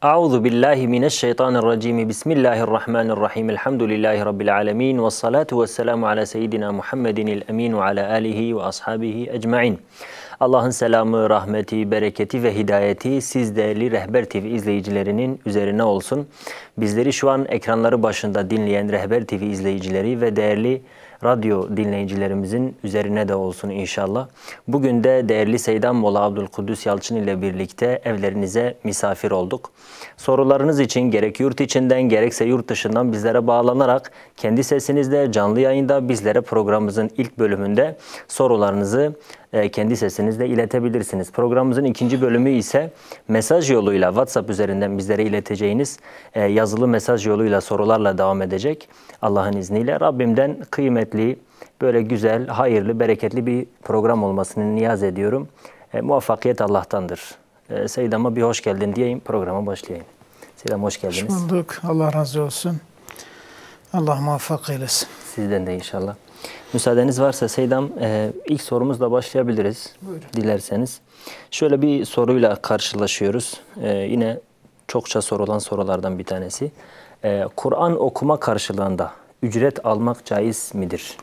Euzu billahi mineşşeytanirracim. Bismillahirrahmanirrahim. Elhamdülillahi rabbil alamin ve salatu vesselamu ala seyyidina Muhammedinil emin ve ala alihi ve ashabihi ecmaîn. Allah'ın selamı, rahmeti, bereketi ve hidayeti siz değerli Rehber TV izleyicilerinin üzerine olsun. Bizleri şu an ekranları başında dinleyen Rehber TV izleyicileri ve değerli radyo dinleyicilerimizin üzerine de olsun inşallah. Bugün de değerli Seydan Molla Abdülkudüs Yalçın ile birlikte evlerinize misafir olduk. Sorularınız için gerek yurt içinden gerekse yurt dışından bizlere bağlanarak kendi sesinizde canlı yayında bizlere programımızın ilk bölümünde sorularınızı kendi sesinizle iletebilirsiniz. Programımızın ikinci bölümü ise mesaj yoluyla WhatsApp üzerinden bizlere ileteceğiniz yazılı mesaj yoluyla sorularla devam edecek. Allah'ın izniyle Rabbimden kıymetli, böyle güzel, hayırlı, bereketli bir program olmasını niyaz ediyorum. Muvaffakiyet Allah'tandır. Seydam'a bir hoş geldin diyeyim, programa başlayayım. Seydam hoş geldiniz. Hoş bulduk. Allah razı olsun. Allah muvaffak eylesin. Sizden de inşallah. Müsaadeniz varsa Seydam ilk sorumuzla başlayabiliriz. Buyurun. Dilerseniz. Şöyle bir soruyla karşılaşıyoruz. Yine çokça sorulan sorulardan bir tanesi. Kur'an okuma karşılığında ücret almak caiz midir?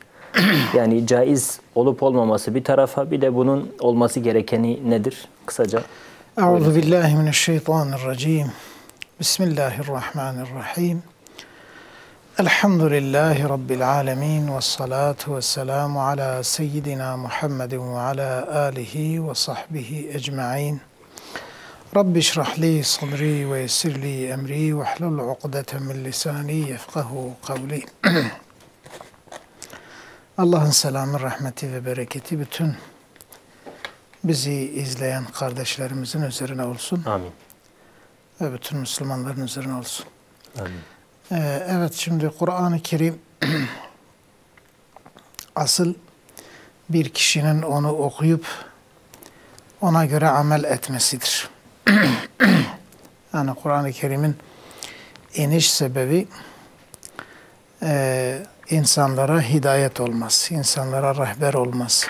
Yani caiz olup olmaması bir tarafa, bir de bunun olması gerekeni nedir? Kısaca. Euzubillahimineşşeytanirracim. Bismillahirrahmanirrahim. Elhamdülillahi Rabbil alemin ve salatu ve selamu ala seyyidina Muhammedin ve ala alihi ve sahbihi ecma'in. Rabbi şrahli sadri ve yessirli emri ve hlul uqdeten min lisani yefkahu kavli. Allah'ın selamı, rahmeti ve bereketi bütün bizi izleyen kardeşlerimizin üzerine olsun. Amin. Ve bütün Müslümanların üzerine olsun. Amin. Evet, şimdi Kur'an-ı Kerim asıl bir kişinin onu okuyup ona göre amel etmesidir. Yani Kur'an-ı Kerim'in iniş sebebi insanlara hidayet olması, insanlara rehber olması,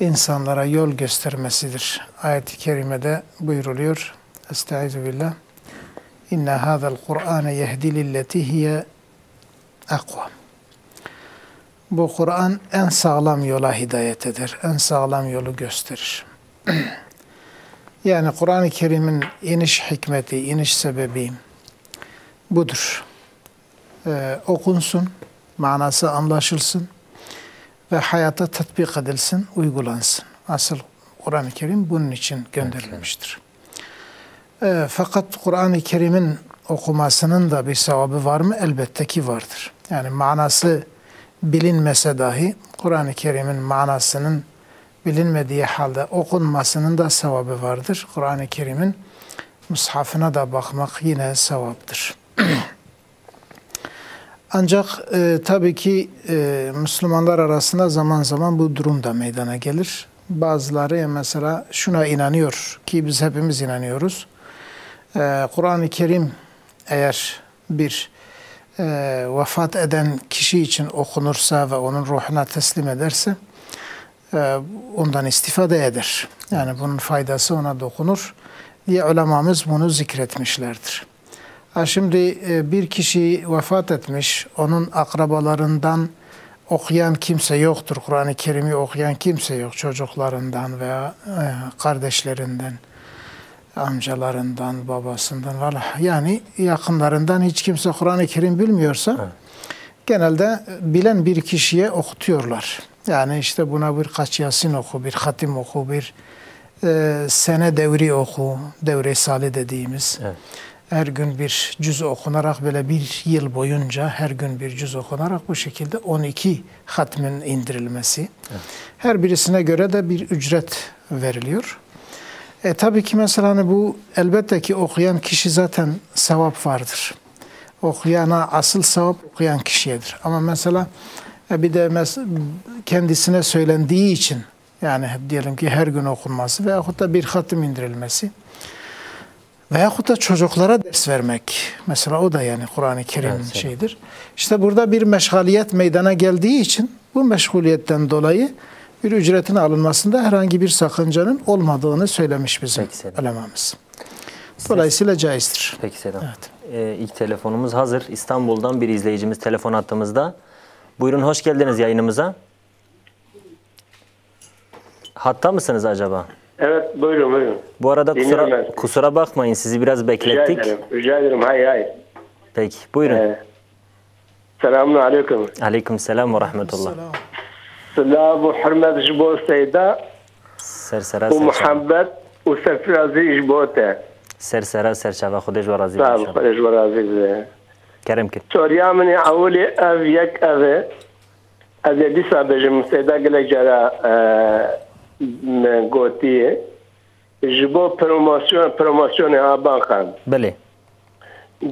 insanlara yol göstermesidir. Ayet-i Kerime'de buyruluyor. Estaizu billah. İnne hâzel Kur'âne yehdi lilleti hiye akvam. Bu Kur'an en sağlam yola hidayet eder, en sağlam yolu gösterir. Yani Kur'an-ı Kerim'in iniş hikmeti, iniş sebebi budur. Okunsun, manası anlaşılsın ve hayata tatbik edilsin, uygulansın. Asıl Kur'an-ı Kerim bunun için gönderilmiştir. Fakat Kur'an-ı Kerim'in okumasının da bir sevabı var mı? Elbette ki vardır. Yani manası bilinmese dahi Kur'an-ı Kerim'in manasının bilinmediği halde okunmasının da sevabı vardır. Kur'an-ı Kerim'in mushafına da bakmak yine sevaptır. Ancak tabii ki Müslümanlar arasında zaman zaman bu durum da meydana gelir. Bazıları mesela şuna inanıyor ki biz hepimiz inanıyoruz. Kur'an-ı Kerim eğer bir vefat eden kişi için okunursa ve onun ruhuna teslim ederse ondan istifade eder. Yani bunun faydası ona dokunur diye ulemamız bunu zikretmişlerdir. Şimdi bir kişi vefat etmiş, onun akrabalarından okuyan kimse yoktur. Kur'an-ı Kerim'i okuyan kimse yok. Çocuklarından veya kardeşlerinden, amcalarından, babasından, yani yakınlarından hiç kimse Kur'an-ı Kerim bilmiyorsa genelde bilen bir kişiye okutuyorlar. Yani işte buna birkaç Yasin oku, bir hatim oku, bir sene devri oku, devre salih dediğimiz. Evet. Her gün bir cüz okunarak böyle bir yıl boyunca her gün bir cüz okunarak bu şekilde 12 hatmin indirilmesi. Evet. Her birisine göre de bir ücret veriliyor. Tabii ki mesela hani bu elbette ki okuyan kişi zaten sevap vardır. Okuyana asıl sevap okuyan kişiyedir. Ama mesela bir de kendisine söylendiği için yani diyelim ki her gün okunması veyahut da bir hatim indirilmesi veyahut da çocuklara ders vermek. Mesela o da yani Kur'an-ı Kerim'in şeyidir. İşte burada bir meşgaliyet meydana geldiği için bu meşguliyetten dolayı bir ücretin alınmasında herhangi bir sakıncanın olmadığını söylemiş bizim ulemamız. Dolayısıyla caizdir. Peki Selam. Evet. İlk telefonumuz hazır. İstanbul'dan bir izleyicimiz telefon attığımızda. Buyurun, hoş geldiniz yayınımıza. Hatta mısınız acaba? Evet, buyurun. Bu arada Dinliyorum ben. kusura bakmayın, sizi biraz beklettik. Rica ederim. Hayır. Peki, buyurun. Selamun aleyküm. Aleyküm selam ve rahmetullah. Selamu hürmet jibo seyda Sersera u serçava. muhabbet u sefrazi jibo te. Sersera serçava Xudeş ve razı Sağ inşallah. olun. Ve razı bize. Kerem ki. Soruya meni avuli ev yek evi az edisa bejim seyda gele jara gotiye jibo promosyon aban khan. Beli.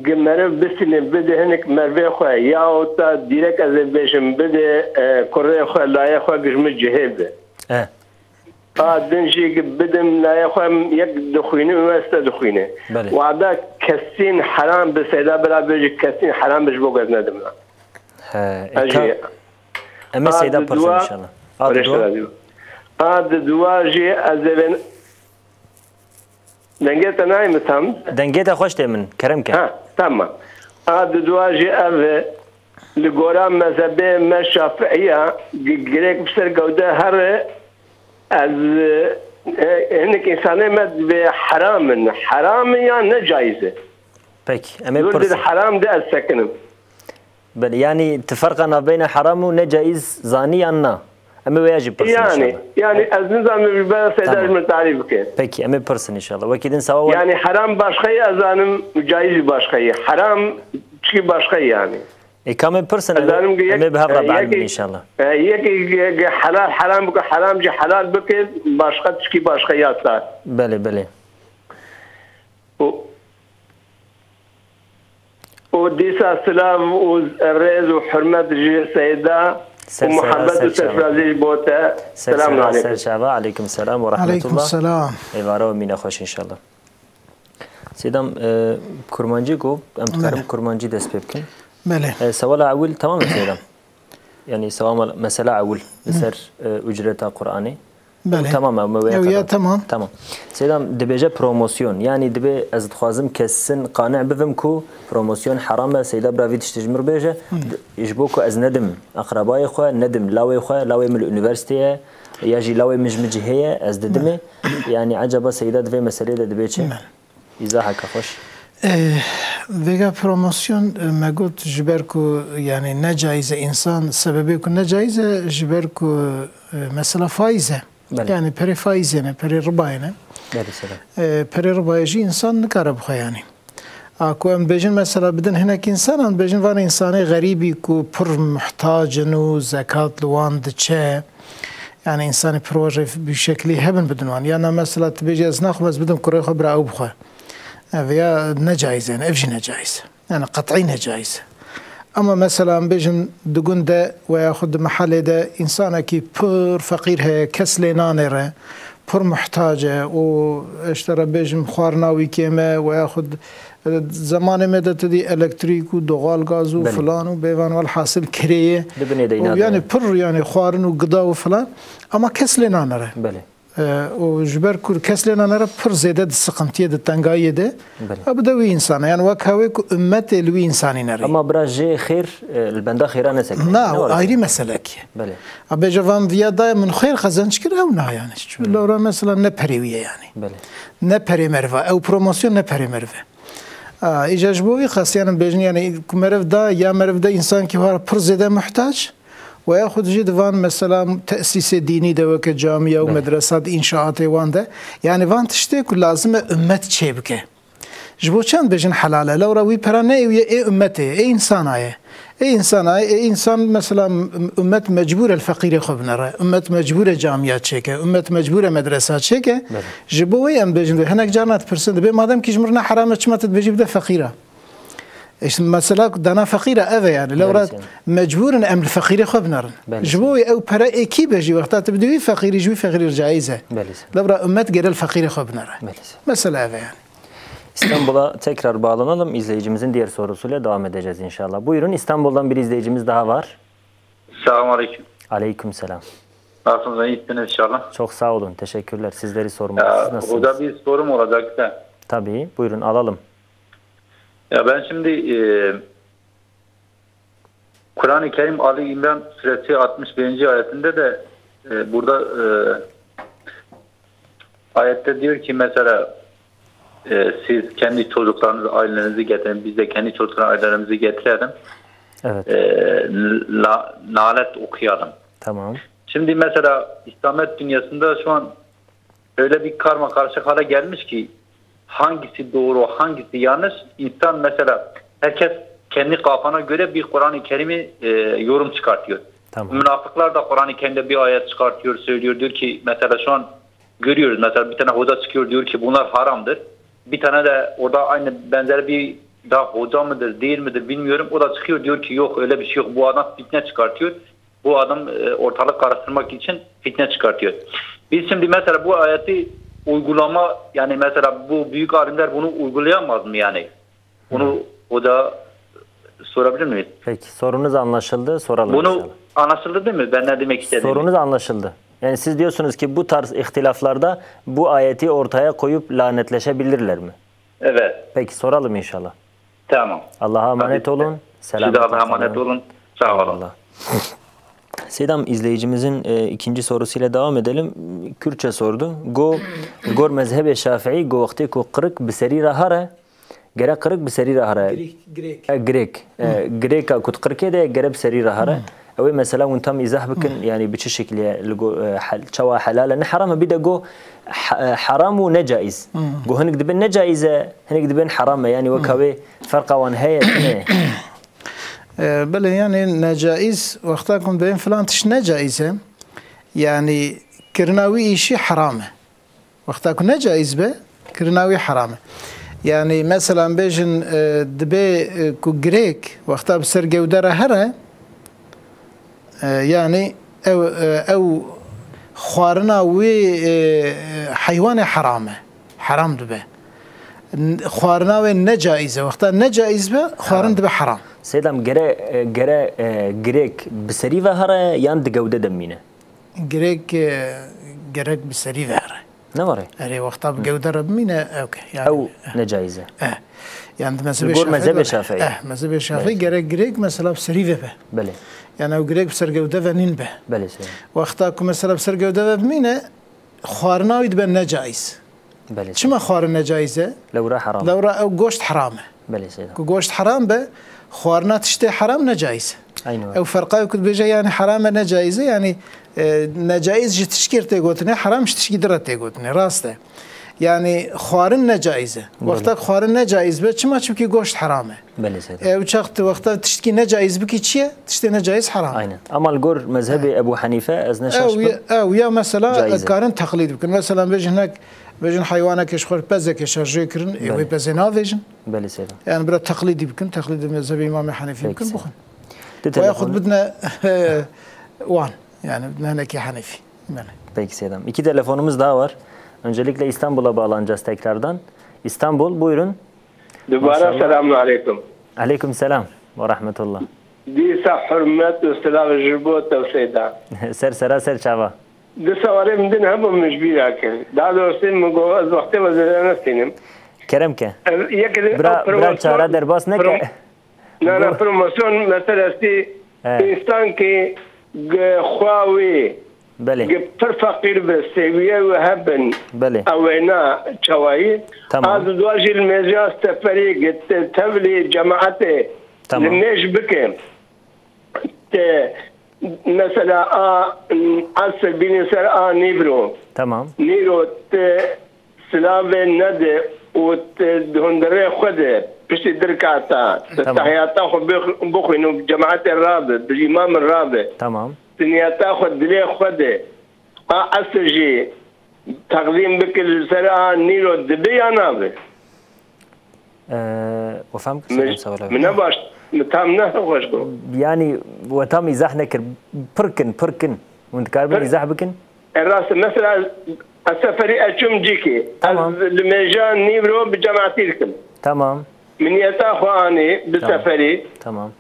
Gemerev bisine bide hinek merve xoya ya o ta direkt az bejim bide kore xoya laye xoya gijmi cihebe. دنجي بدم لا يخوم يك دخيني ومستا دخيني وعدا كسين حرام بسيدا بلا بيجي كسين حرام بجبو قد ندمنا اجي اما سيدا برسل ان شاء الله هاد دواجي ازبن دنجيت نايم تام دنجيت خوش من كرم كان ها تمام هاد دواجي اف لغورا مذهبي ما شافعيه جريك بسر جوده هر از هنك إنسانه مد حرام يعني نجايزه. Peki. يقول الحرام ده السكنم. بل يعني تفرقنا بين حرام ونجائز زاني أنا. أما ويجب برسن يعني از نظام بالبلد سيداج من تعريف كده. Peki. أما برسن إن شاء الله. وكيدن سوا. يعني حرام باشخي أزانم جائز باشخي. حرام شيء باشخي يعني. كم برسن أما بهذا بعلم إن شاء الله. يك حلال حرام بك حرام جي حلال بك باشخت شكي باشخيات صار. بله. وديسا سلام والرز وحرمة جي سيدة ومحبة وسفرازي بوتا. السلام عليكم. عليكم السلام ورحمة الله. عليكم السلام. إيوارا ومينا خوش إن شاء الله. سيدام كرمانجي كو أم تكرم كرمانجي دست بيبكن. بله. سوال أول تمام سيدام. يعني سواء مسألة أول بسر أجرة قرآني. بله. تمام تمام. سيدام دبيجة بروموسيون يعني دبي أزد خوازم كسن قانع بفهم كو بروموسيون حرامة سيدا برافي تشتجمر بيجة يجبوكو أز ندم أقربائي خوا ندم لاوي من الأونيفرسيتي يجي لاوي مجهية أز ددمي يعني عجبا سيدا دبي مسألة دبيجة إذا هكا خوش ویگا پروموسیون مگوت جبر کو یعنی نجایزه انسان سببی کو نجایزه جبر کو مثلا فایزه yani peri faiz ne peri riba ne peri ribayı insan ne kadar bu yani aku em bejin mesela bidin hinek insanan bejin var insanı garibi ku pur muhtacın zekat luan dçe yani insanı proje bir şekli hebben bidin wan yani mesela tbeji az nakhbaz bidin kure khabra au bkha veya necaiz yani evji necaiz yani qat'i necaiz ama mesela bejin dugunda veya khud mahallede insana ki pur fakir he kesle nanere pur muhtace o iştara bejim kharnawi keme veya khud زمان में तो the electric و दोغال गैस و فلان و बेवान वाल हासिल करिए يعني पर يعني خوارن و غدا و فلان اما كسل نه نره و جبر كور كسل نه نره پر زیاده سقمتيه د تنگایی ده ابدا وی انسان يعني وكاوي امه لوي انساني نره اما براجي خير البندا خيرانه سك لا ايري مساله كي ابي جوان فيادا من خير خزانش كره او نه يعني لو مثلا نپريويه يعني نپري مرفا او بروموسيون نپري مرفا إيجاجبوي خاصياً بيجن يعني كمرف دا يا مرف دا إنسان كي هو پر زيادة محتاج ويأخذ جدوان مثلا تأسيس ديني دا وك جامعة ومدرسات إنشاءات وان دا يعني وان تشتي كل لازم أمة شبكة جبو چند بيجن حلالة لو روي برانه إيه أمته إيه إنسان مثلا أمة مجبورة الفقير خبنره أمة مجبورة جامعات شكه أمة مجبورة مدرسات شكه جبوي أم بيجن هناك جارنات برسنت بي مادام كيجمرنا حرامة شماتت بيجيب ده فقيرة إيش مثلا دنا فقيرة أذا يعني لو رات مجبورا أم الفقير خبنره جبوي أو برا إكيد بيجي وقتها تبدوي فقير يجوي فقير جائزة لو رات أمة غير الفقير خبنره مثلا أذا يعني İstanbul'a tekrar bağlanalım. İzleyicimizin diğer sorusuyla devam edeceğiz inşallah. Buyurun, İstanbul'dan bir izleyicimiz daha var. Selamünaleyküm. Aleykümselam. Nasılsınız? İyisiniz inşallah. Çok sağ olun. Teşekkürler. Sizleri sormak. Siz nasılsınız? Burada bir sorum olacak da. Tabii. Buyurun alalım. Ya ben şimdi Kur'an-ı Kerim Ali İmran suresi 61. ayetinde de burada ayette diyor ki mesela siz kendi çocuklarınızı, ailenizi getirin. Biz de kendi çocuklarımızı, ailelerimizi getirelim. Evet. Nalet okuyalım. Tamam. Şimdi mesela İslamiyet dünyasında şu an öyle bir karma karışık hale gelmiş ki hangisi doğru, hangisi yanlış? İnsan mesela herkes kendi kafana göre bir Kur'an-ı Kerim'i yorum çıkartıyor. Tamam. Münafıklar da Kur'an-ı Kerim'de bir ayet çıkartıyor, söylüyor. Diyor ki mesela şu an görüyoruz mesela bir tane hoca çıkıyor diyor ki bunlar haramdır. Bir tane de orada aynı benzer bir daha hoca mıdır değil midir bilmiyorum. O da çıkıyor diyor ki yok öyle bir şey yok. Bu adam fitne çıkartıyor. Bu adam ortalık karıştırmak için fitne çıkartıyor. Biz şimdi mesela bu ayeti uygulama yani mesela bu büyük alimler bunu uygulayamaz mı yani? Bunu hoca sorabilir miyiz? Peki sorunuz anlaşıldı. Soralım Bunu inşallah. anlaşıldı değil mi? Ben ne demek istedim? Sorunuz anlaşıldı. Yani siz diyorsunuz ki bu tarz ihtilaflarda bu ayeti ortaya koyup lanetleşebilirler mi? Evet. Peki soralım inşallah. Tamam. Allah'a emanet olun. Siz de Allah'a emanet olun. Sağ olun. Allah. Seydam izleyicimizin ikinci sorusuyla devam edelim. Kürtçe sordu. Gor mezhebe Şafii go vakti ko kırık biseri rahara. Gere kırık biseri rahara. Grek. Greka kut kırık de gere biseri rahara. Ev mesela untam izah bikin yani biçi şekilde çava halal ne haram bir de go haram ve ne caiz. Go henik dibin ne caize henik dibin haram yani vakavi farqa wan hayat ne. بله يعني نجائز وقتاكم بين فلان تش نجائزه يعني كرناوي شيء حرامه وقتاكم نجائز به كرناوي حرامه يعني مثلا بيجن دبي كو جريك وقتا بسر جودره هره يعني او خوارنا وي حيوان حرامه حرام دبه خوارنا وي نجائزه وقتا نجائز به خوارن دبه حرام Seydam gere Grek biseri ve hara yan digevde demine. Grek biseri ve hara. Ne var? Eri vakta bigevde rabbimine okey. Ev ne caize? Yani mezhebe Şafii. Mezhebe Şafii gerek Grek mesela biseri ve be. Bele. Yani o Grek biseri gevde ve nin be. Bele Seydam. Vakta ku mesela biseri gevde ve bimine xwarnavid ben ne caiz. Bele. Çima xwarın ne caize? Levra haram. Levra ev goşt haram. Bele Seydam. Ku goşt haram be خوارنا تشتي حرام نجائز Aynı او فرقه كنت بيجي يعني حرام نجائز يعني نجائز جي تشكير تيغوتني حرام تشكي درت تيغوتني راسته يعني خوارن نجائزه وقتا خوارن نجائز به چما چبكي گوشت حرامه Bele Seydam. او وقت وقتا تشتكي نجائز بكي چيه تشتي نجائز حرام Aynen. Ama gor mezhebi Ebu Hanife az ne şaşkın. او يا مثلا كارن تقليد بكن مثلا بيجي هناك بيجن حيوانك يشخر بزك يشرجي كرن اي بزنا فيجن Bele Seydam. يعني برا تقليدي بكن تقليد مذهب امام حنيفه بكن بخن Telefon. وياخذ بدنا وان يعني بدنا هناك حنفي Peki Seydam. İki telefonumuz daha var. Öncelikle İstanbul'a bağlanacağız tekrardan. İstanbul buyurun. Dubara selamun aleyküm. Aleyküm selam ve rahmetullah. Disa hürmet ve selam jibot tevseyda. Ser ser çava. Disa varım din hep mecbur akil. Daha doğrusu mu az vakti vazirana senim. Keremke. Yakın Bra çara derbas ne ke? Na promosyon meselesi insan ki خواوي بله پر فقير بالسوية وهبن بله أوينا شوائي تمام هذا دواجي المجاز تفريق تبلي جماعته تمام لنيش بكم مثلا أصل بني سر نيبرو تمام نيرو سلاوي ند وتهندري خده بشي دركاتا تحياتا بخوينو بجماعة الرابع بالإمام الرابع تمام دنياتا خد دلي خده أسجي تقديم بكل سرعة نيرو دبي أنا به وفهمك من باش متامنا خوش بو يعني وتام إزاح نكر بركن وانت كاربن إزاح بكن الراس مثلا السفري أشم جيكي المجان نيرو بجماعتي لكم تمام من يتاخو أني بالسفري تمام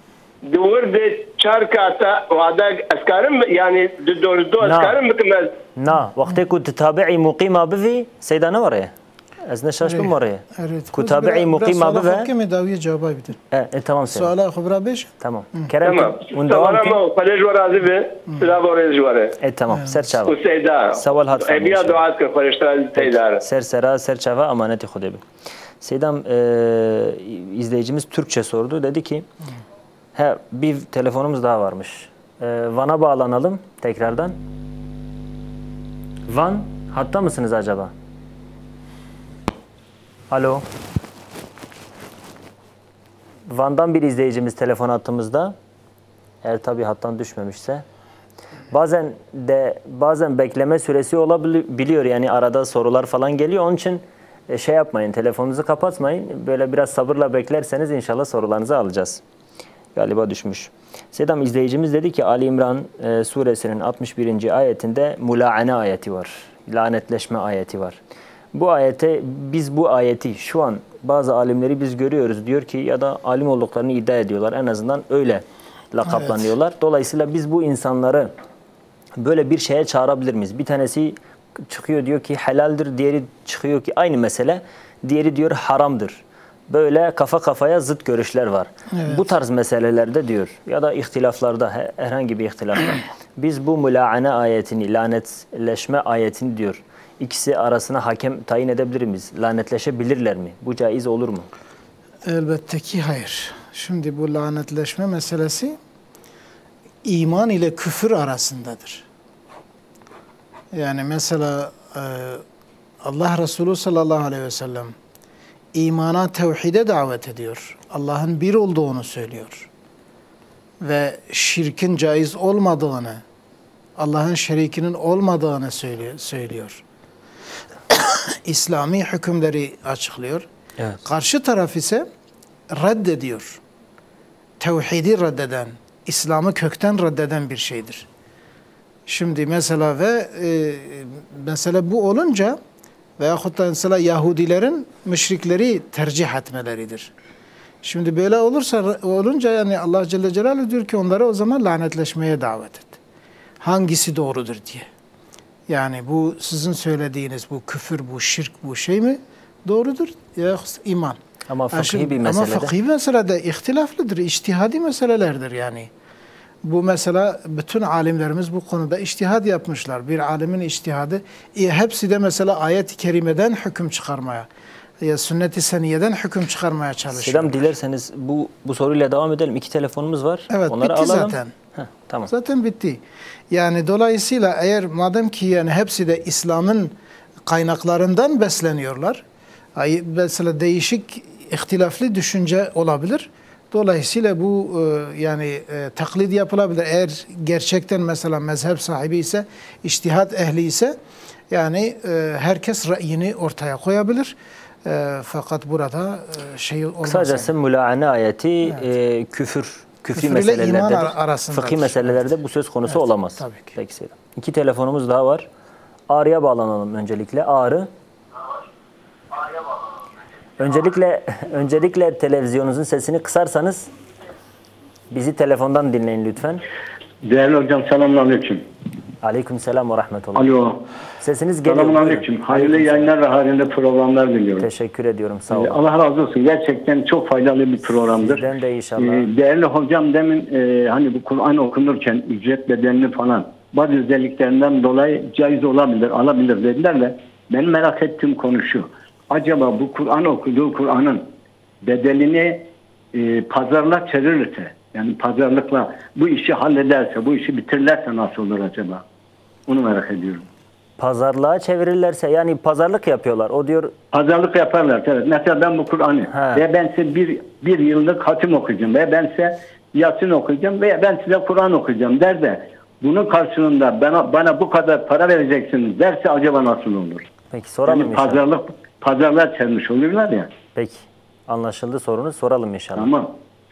دور ده شاركاتا وهذا أسكارم يعني دور أسكارم بكمل نا وقتك كنت تتابعي مقيمة بفي سيدة نورة Ez ne şaşkın oraya. Evet. Kutabi'i mukim abi ve... Hakkı daviye cevabı bitir. Tamam sen. Suala xubra beş. Tamam. Kerem tamam. un devam ki. Tamam. Kolej var azı sıra var ezvare. Tamam. Serçava. Useyda. Saval hat. Ebiya duat kır kolejler Seydar. Serçava amaneti Xudebi. Seydam izleyicimiz Türkçe sordu. Dedi ki bir telefonumuz daha varmış. Van'a bağlanalım tekrardan. Van, hatta mısınız acaba? Alo. Van'dan bir izleyicimiz telefon hattımızda. Eğer tabii hattan düşmemişse. Bazen bekleme süresi olabiliyor. Yani arada sorular falan geliyor. Onun için şey yapmayın, telefonunuzu kapatmayın. Böyle biraz sabırla beklerseniz inşallah sorularınızı alacağız. Galiba düşmüş. Sedam izleyicimiz dedi ki Ali İmran suresinin 61. ayetinde mulaane ayeti var. Lanetleşme ayeti var. Biz bu ayeti şu an bazı alimleri biz görüyoruz. Diyor ki ya da alim olduklarını iddia ediyorlar. En azından öyle lakaplanıyorlar. Evet. Dolayısıyla biz bu insanları böyle bir şeye çağırabilir miyiz? Bir tanesi çıkıyor diyor ki helaldir. Diğeri çıkıyor ki aynı mesele. Diğeri diyor haramdır. Böyle kafa kafaya zıt görüşler var. Evet. Bu tarz meselelerde diyor ya da ihtilaflarda herhangi bir ihtilafta biz bu mulaane ayetini, lanetleşme ayetini diyor ikisi arasına hakem tayin edebilir miyiz? Lanetleşebilirler mi? Bu caiz olur mu? Elbette ki hayır. Şimdi bu lanetleşme meselesi iman ile küfür arasındadır. Yani mesela Allah Resulü sallallahu aleyhi ve sellem imana, tevhide davet ediyor. Allah'ın bir olduğunu söylüyor. Ve şirkin caiz olmadığını, Allah'ın şerikinin olmadığını söylüyor. İslami hükümleri açıklıyor. Evet. Karşı taraf ise reddediyor. Tevhidi reddeden, İslam'ı kökten reddeden bir şeydir. Şimdi mesela mesela bu olunca veyahut da mesela Yahudilerin müşrikleri tercih etmeleridir. Şimdi böyle olunca yani Allah Celle Celaluhu diyor ki onları o zaman lanetleşmeye davet et. Hangisi doğrudur diye. Yani bu sizin söylediğiniz bu küfür, bu şirk, bu şey mi doğrudur ya iman. Ama fıkhi bir meselede. Ama fıkhi meselede ihtilaflıdır, içtihadi meselelerdir yani. Bu mesela bütün alimlerimiz bu konuda içtihad yapmışlar. Bir alimin içtihadı hepsi de mesela ayet-i kerimeden hüküm çıkarmaya, ya sünnet-i seniyeden hüküm çıkarmaya çalışıyor. Sedam dilerseniz bu soruyla devam edelim. 2 telefonumuz var. Evet, onları bitti alalım. zaten. Tamam. Zaten bitti. Yani dolayısıyla eğer madem ki yani hepsi de İslam'ın kaynaklarından besleniyorlar. Mesela değişik ihtilaflı düşünce olabilir. Dolayısıyla bu yani taklit yapılabilir. Eğer gerçekten mesela mezhep sahibi ise, içtihat ehli ise yani herkes ra'yini ortaya koyabilir. Fakat burada şey olmaz. Kısacası mulaane ayeti evet. Küfrü meselelerde, fıkhi meselelerde bu söz konusu olamaz. Tabii ki. Peki Seydam. 2 telefonumuz daha var. Ağrı'ya bağlanalım öncelikle. Ağrı. Öncelikle televizyonunuzun sesini kısarsanız bizi telefondan dinleyin lütfen. Değerli hocam selamünaleyküm. Aleykümselam ve rahmetullah. Alo. Sesiniz geliyor. Selamünaleyküm. Hayırlı yayınlar ve hayırlı programlar diliyorum. Teşekkür ediyorum. Sağ olun. Allah razı olsun. Gerçekten çok faydalı bir programdır. Sizden de inşallah. Değerli hocam demin hani bu Kur'an okunurken ücret bedelini falan bazı özelliklerinden dolayı caiz olabilir, alabilir dediler de benim merak ettiğim konu şu. Acaba bu Kur'an okuduğu Kur'an'ın bedelini pazarlığa çevirirse, yani pazarlıkla bu işi hallederse, bu işi bitirirlerse nasıl olur acaba? Onu merak ediyorum. Pazarlığa çevirirlerse yani pazarlık yapıyorlar. O diyor. Pazarlık yaparlar. Evet. Mesela ben bu Kur'an'ı ve ben size bir yıllık hatim okuyacağım ve ben size Yasin okuyacağım ve ben size Kur'an okuyacağım der de bunun karşılığında bana bu kadar para vereceksiniz derse acaba nasıl olur? Peki soralım yani inşallah. Pazarlığa çevirmiş oluyorlar ya. Peki. Anlaşıldı sorunu soralım inşallah. Tamam.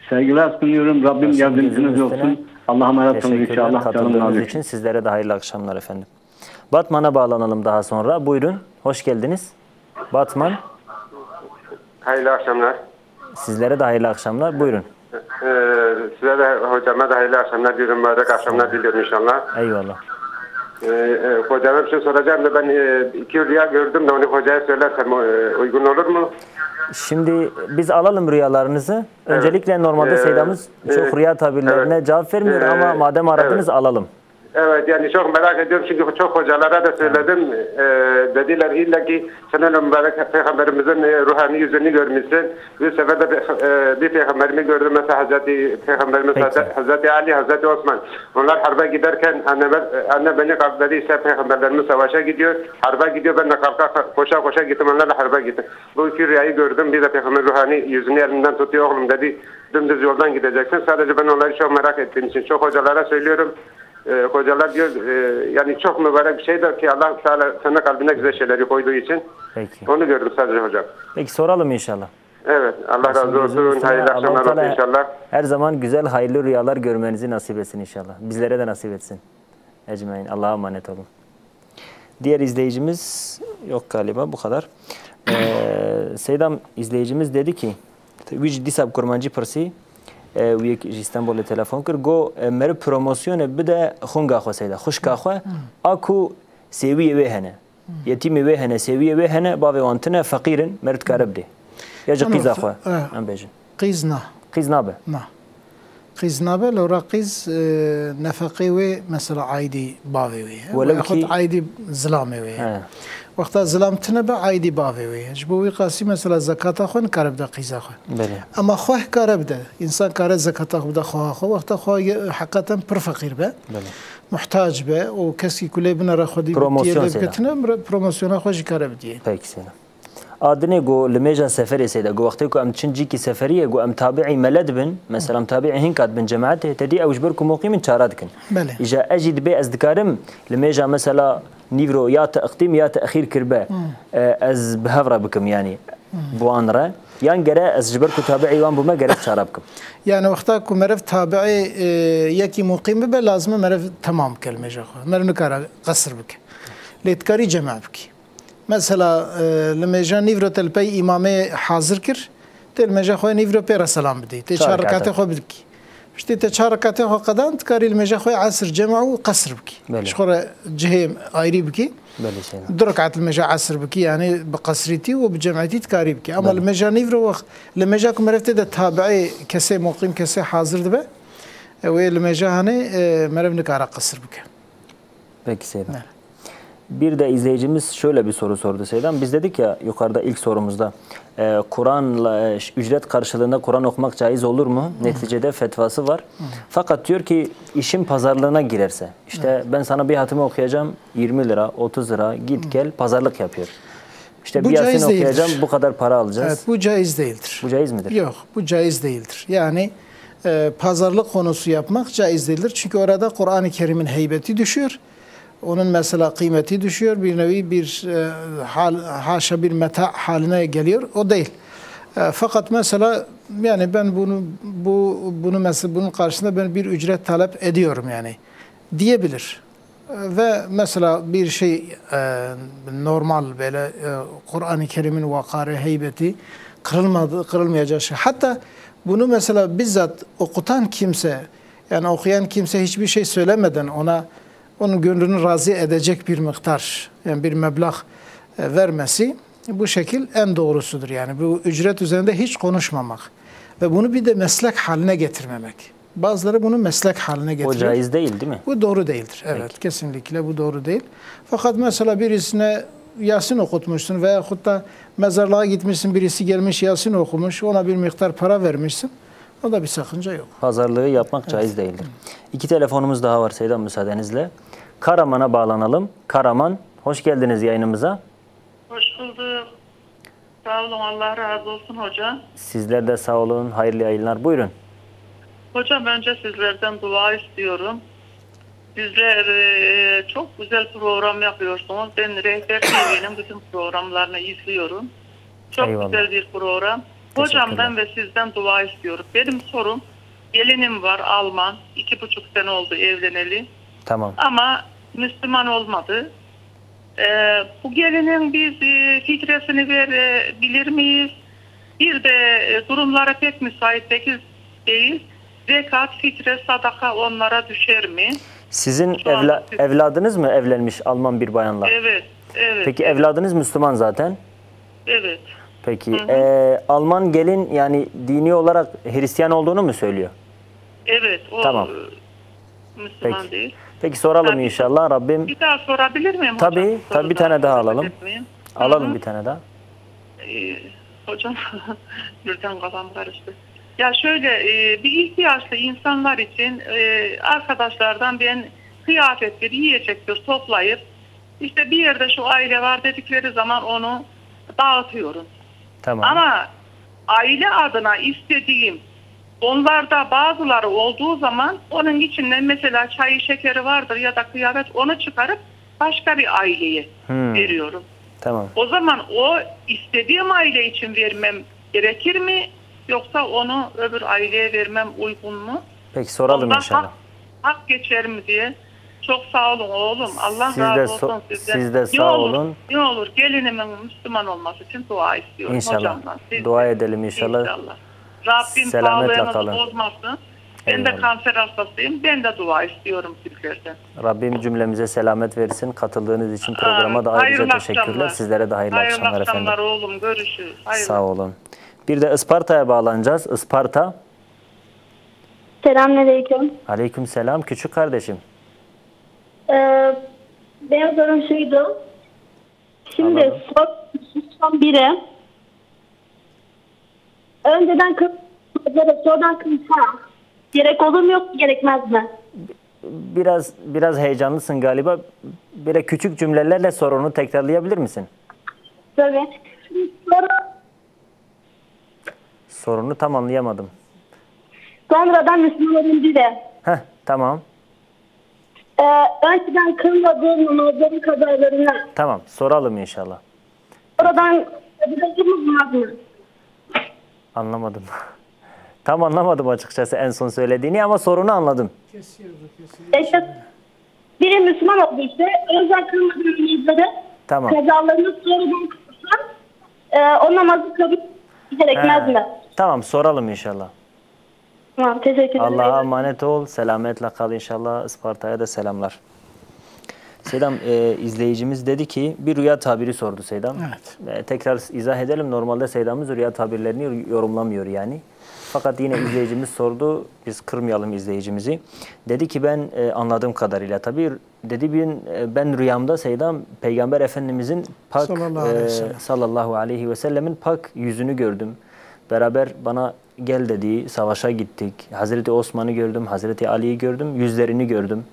Sevgiler sunuyorum. Rabbim yardımcınız olsun. Allah'a emanet olun inşallah. Katıldığınız için sizlere de hayırlı akşamlar efendim. Batman'a bağlanalım daha sonra. Buyurun. Hoş geldiniz. Batman. Hayırlı akşamlar. Sizlere de hayırlı akşamlar. Buyurun. Size de hocama da hayırlı akşamlar diliyorum. Mübarek akşamlar diliyorum inşallah. Eyvallah. Hocama bir şey soracağım da ben iki rüya gördüm de onu hocaya söylersem uygun olur mu? Şimdi biz alalım rüyalarınızı. Öncelikle normalde Seydamız çok rüya tabirlerine cevap vermiyor ama madem aradınız alalım. Evet, yani çok merak ediyorum çünkü çok hocalara da söyledim. Dediler illa ki senin mübarek peygamberimizin ruhani yüzünü görmüşsün. Bir sefer de bir peygamberimi gördüm mesela Hazreti Peygamberimiz Hazreti Ali, Hazreti Osman. Onlar harba giderken anne beni kalkları ise peygamberlerimiz savaşa gidiyor. Harba gidiyor, ben de koşa koşa gittim, onlarla harba gittim. Bu iki rüyayı gördüm. Bir de peygamber ruhani yüzünü elinden tutuyor, oğlum dedi dümdüz yoldan gideceksin. Sadece ben onları çok merak ettiğim için çok hocalara söylüyorum. Hocalar diyor yani çok mübarek bir şeydir ki Allah Teala senin kalbine güzel şeyleri koyduğu için. Peki. Onu gördüm sadece hocam. Peki soralım inşallah. Evet. Allah razı olsun. Hayırlı akşamlar olsun inşallah. Her zaman güzel, hayırlı rüyalar görmenizi nasip etsin inşallah. Bizlere de nasip etsin. Ecmaîn. Allah'a emanet olun. Diğer izleyicimiz yok galiba, bu kadar. Seydam izleyicimiz dedi ki Vij disab kurmancı pırsi ویک استانبول تلفن کرد گو مر پروموسیون بده خونگا خو سیدا خوشگا خو اكو سویه و هنه یتیم و هنه سویه و هنه با وانتنه فقیرن مرد کار بده یا قیزا خو ام بجن قیز نابه قیز نابه لورا قیز نفقی و مثلا عایدی باوی و خود عایدی ظلامه و وقتا ظلام تنبه عایدی باوی و جبوی قاسی مثلا زکات خو کار بده قیزا خو اما خو کار بده انسان کار زکات خو بده خو وقتا خو حقیقتا پر فقیر به محتاج به و کسی کلی بنره خودی بتنه پروموسیون خوش کار بده peki selam adını go lemeja seferi seyda go vakti ko am çinci ki seferiye go am tabi'i meled bin mesela am tabi'i hinkat bin cemaate tedi evjberkum muqimin çaradkin ija ecid be azdikarim lemeja mesela nivro ya taqdim ya ta'khir kirbe az behavra bikim yani bu anra yan gere az jberku tabi'i wan bu ma gere çarabkim yani vakta ku meref tabi'i yeki muqim be lazım meref tamam kelmeja mer nikara qasr bik letkari cema bik مثلا لمجا نیورو تلپی امامه حاضر کر تل مجا خوی نیورو پر سلام بدی تی چهار رکعت خو بدکی شتی تی چهار رکعت خو قدان تکاری لمجا خوی عصر جمع و قصر بکی شخور جهم آیری بکی دو رکعت لمجا عصر بکی یعنی بقصریتی و بجمعیتی تکاری بکی اما لمجا نیورو لمجا کم رفته ده تابعی کسی مقیم کسی حاضر دبه و لمجا هنه مرف نکارا قصر بکی Peki Seydam. Bir de izleyicimiz şöyle bir soru sordu Seydam. Biz dedik ya yukarıda ilk sorumuzda Kur'an'la ücret karşılığında Kur'an okumak caiz olur mu? Neticede fetvası var. Fakat diyor ki işin pazarlığına girerse işte ben sana bir hatimi okuyacağım 20 lira 30 lira git gel pazarlık yapıyor. İşte bu bir Yasin okuyacağım bu kadar para alacağız. Evet, bu caiz değildir. Bu caiz midir? Yok, bu caiz değildir. Yani pazarlık konusu yapmak caiz değildir. Çünkü orada Kur'an-ı Kerim'in heybeti düşüyor. Onun mesela kıymeti düşüyor. Bir nevi bir haşa bir meta haline geliyor. O değil. Fakat mesela yani ben bunu mesela bunun karşısında ben bir ücret talep ediyorum yani diyebilir. Ve mesela bir şey normal böyle Kur'an-ı Kerim'in vakarı, heybeti kırılmayacak şey. Hatta bunu mesela bizzat okutan kimse yani okuyan kimse hiçbir şey söylemeden onun gönlünü razı edecek bir miktar yani bir meblağ vermesi bu şekil en doğrusudur. Yani bu ücret üzerinde hiç konuşmamak ve bunu bir de meslek haline getirmemek. Bazıları bunu meslek haline getiriyor. O caiz değil mi? Bu doğru değildir. Evet, peki. Kesinlikle bu doğru değil. Fakat mesela birisine Yasin okutmuşsun veya da mezarlığa gitmişsin, birisi gelmiş Yasin okumuş, ona bir miktar para vermişsin. O da bir sakınca yok. Pazarlığı yapmak caiz değildir. İki telefonumuz daha var Seydam müsaadenizle. Karaman'a bağlanalım. Karaman, hoş geldiniz yayınımıza. Hoş bulduk. Sağ olun, Allah razı olsun hocam. Sizler de sağ olun, hayırlı yayınlar. Buyurun. Hocam önce sizlerden dua istiyorum. Sizler çok güzel program yapıyorsunuz. Ben Rehber TV'nin bütün programlarını izliyorum. Çok eyvallah. Güzel bir program. Hocamdan ve sizden dua istiyorum. Benim sorum, gelinim var Alman. 2,5 sene oldu evleneli. Tamam. Ama Müslüman olmadı. Bu gelinin biz fitresini verebilir miyiz? Bir de durumları pek müsait değil. Zekat, fitre, sadaka onlara düşer mi? Sizin Şu anda siz- evladınız mı evlenmiş Alman bir bayanla? Evet. Evet. Peki evladınız Müslüman zaten. Evet. Peki Alman gelin yani dini olarak Hristiyan olduğunu mu söylüyor? Evet. O Tamam. Müslüman Peki. değil. Peki soralım Tabii. inşallah Rabbim. Bir daha sorabilir miyim Tabii, hocam? tabii bir Soru tane daha daha alalım. etmeyeyim. Alalım Hı hı. bir tane daha. Hocam birden kafam karıştı. Ya şöyle bir ihtiyaçlı insanlar için arkadaşlardan ben kıyafettir, yiyecektir toplayıp işte bir yerde şu aile var dedikleri zaman onu dağıtıyorum. Tamam. Ama aile adına istediğim onlarda bazıları olduğu zaman onun içinden mesela çayı şekeri vardır ya da kıyafet onu çıkarıp başka bir aileye veriyorum. Tamam. O zaman o istediğim aile için vermem gerekir mi? Yoksa onu öbür aileye vermem uygun mu? Peki soralım Ondan inşallah. hak geçer mi diye. Çok sağ olun oğlum. Allah Siz de razı olsun sizden. siz de Ne sağ olur, olun. Ne olur gelinimin Müslüman olması için dua istiyorum. İnşallah. Hocamdan. Siz Dua de. edelim inşallah. Rabbim Selametle sağlığınızı kalın. bozmasın. Ben de Eyvallah. kanser hastasıyım. Ben de dua istiyorum sizlerden. Rabbim cümlemize selamet versin. Katıldığınız için programa da ayrıca Hayırlı teşekkürler. akşamlar. Sizlere de hayırlı akşamlar efendim. akşamlar oğlum. Görüşürüz. Hayırlı. Sağ olun. Bir de Isparta'ya bağlanacağız. Isparta. Selamünaleyküm. Aleykümselam küçük kardeşim. Benim sorum şuydu. Şimdi Anladım. son biri. Önceden kızlara sonradan kızsa gerek olur mu yok gerekmez mi? Biraz heyecanlısın galiba. Böyle küçük cümlelerle sorunu tekrarlayabilir misin? Tabii. Şimdi Sorunu tam anlayamadım. sonradan Müslüman olunca da Tamam. önceden kılmadığım namazların kazalarına Tamam. Soralım inşallah. sonradan kılmadığımız var mı? Anlamadım. Tam anlamadım açıkçası en son söylediğini ama sorunu anladım. İşte biri Müslüman oldu işte. Önceden kılmadığım namazları Tamam. kazalarını sonradan kılsam o namazı kabul gerekmez mi? Tamam soralım inşallah. Tamam, teşekkür ederim. Allah'a emanet ol. Selametle kal inşallah. Isparta'ya da selamlar. Seydam izleyicimiz dedi ki bir rüya tabiri sordu Seydam. Evet. Tekrar izah edelim. Normalde Seydam'ız rüya tabirlerini yorumlamıyor yani. Fakat yine izleyicimiz sordu. Biz kırmayalım izleyicimizi. Dedi ki ben anladığım kadarıyla tabii dedi ben rüyamda Seydam Peygamber Efendimizin pak sallallahu aleyhi ve sellemin pak yüzünü gördüm. Beraber bana gel dediği savaşa gittik. Hazreti Osman'ı gördüm, Hazreti Ali'yi gördüm, yüzlerini gördüm.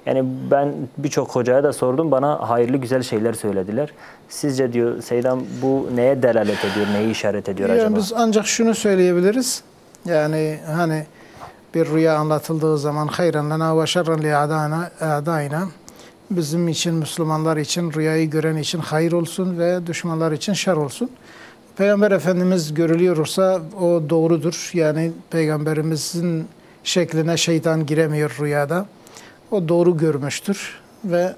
Yani ben birçok hocaya da sordum, bana hayırlı güzel şeyler söylediler. Sizce diyor Seydam bu neye delalet ediyor, neye işaret ediyor acaba? Biz ancak şunu söyleyebiliriz. Yani hani bir rüya anlatıldığı zaman hayran lana ve şerran li a'daina bizim için, Müslümanlar için, rüyayı gören için hayır olsun ve düşmanlar için şer olsun. Peygamber Efendimiz görülüyorsa o doğrudur. Yani Peygamberimizin şekline şeytan giremiyor rüyada. O doğru görmüştür ve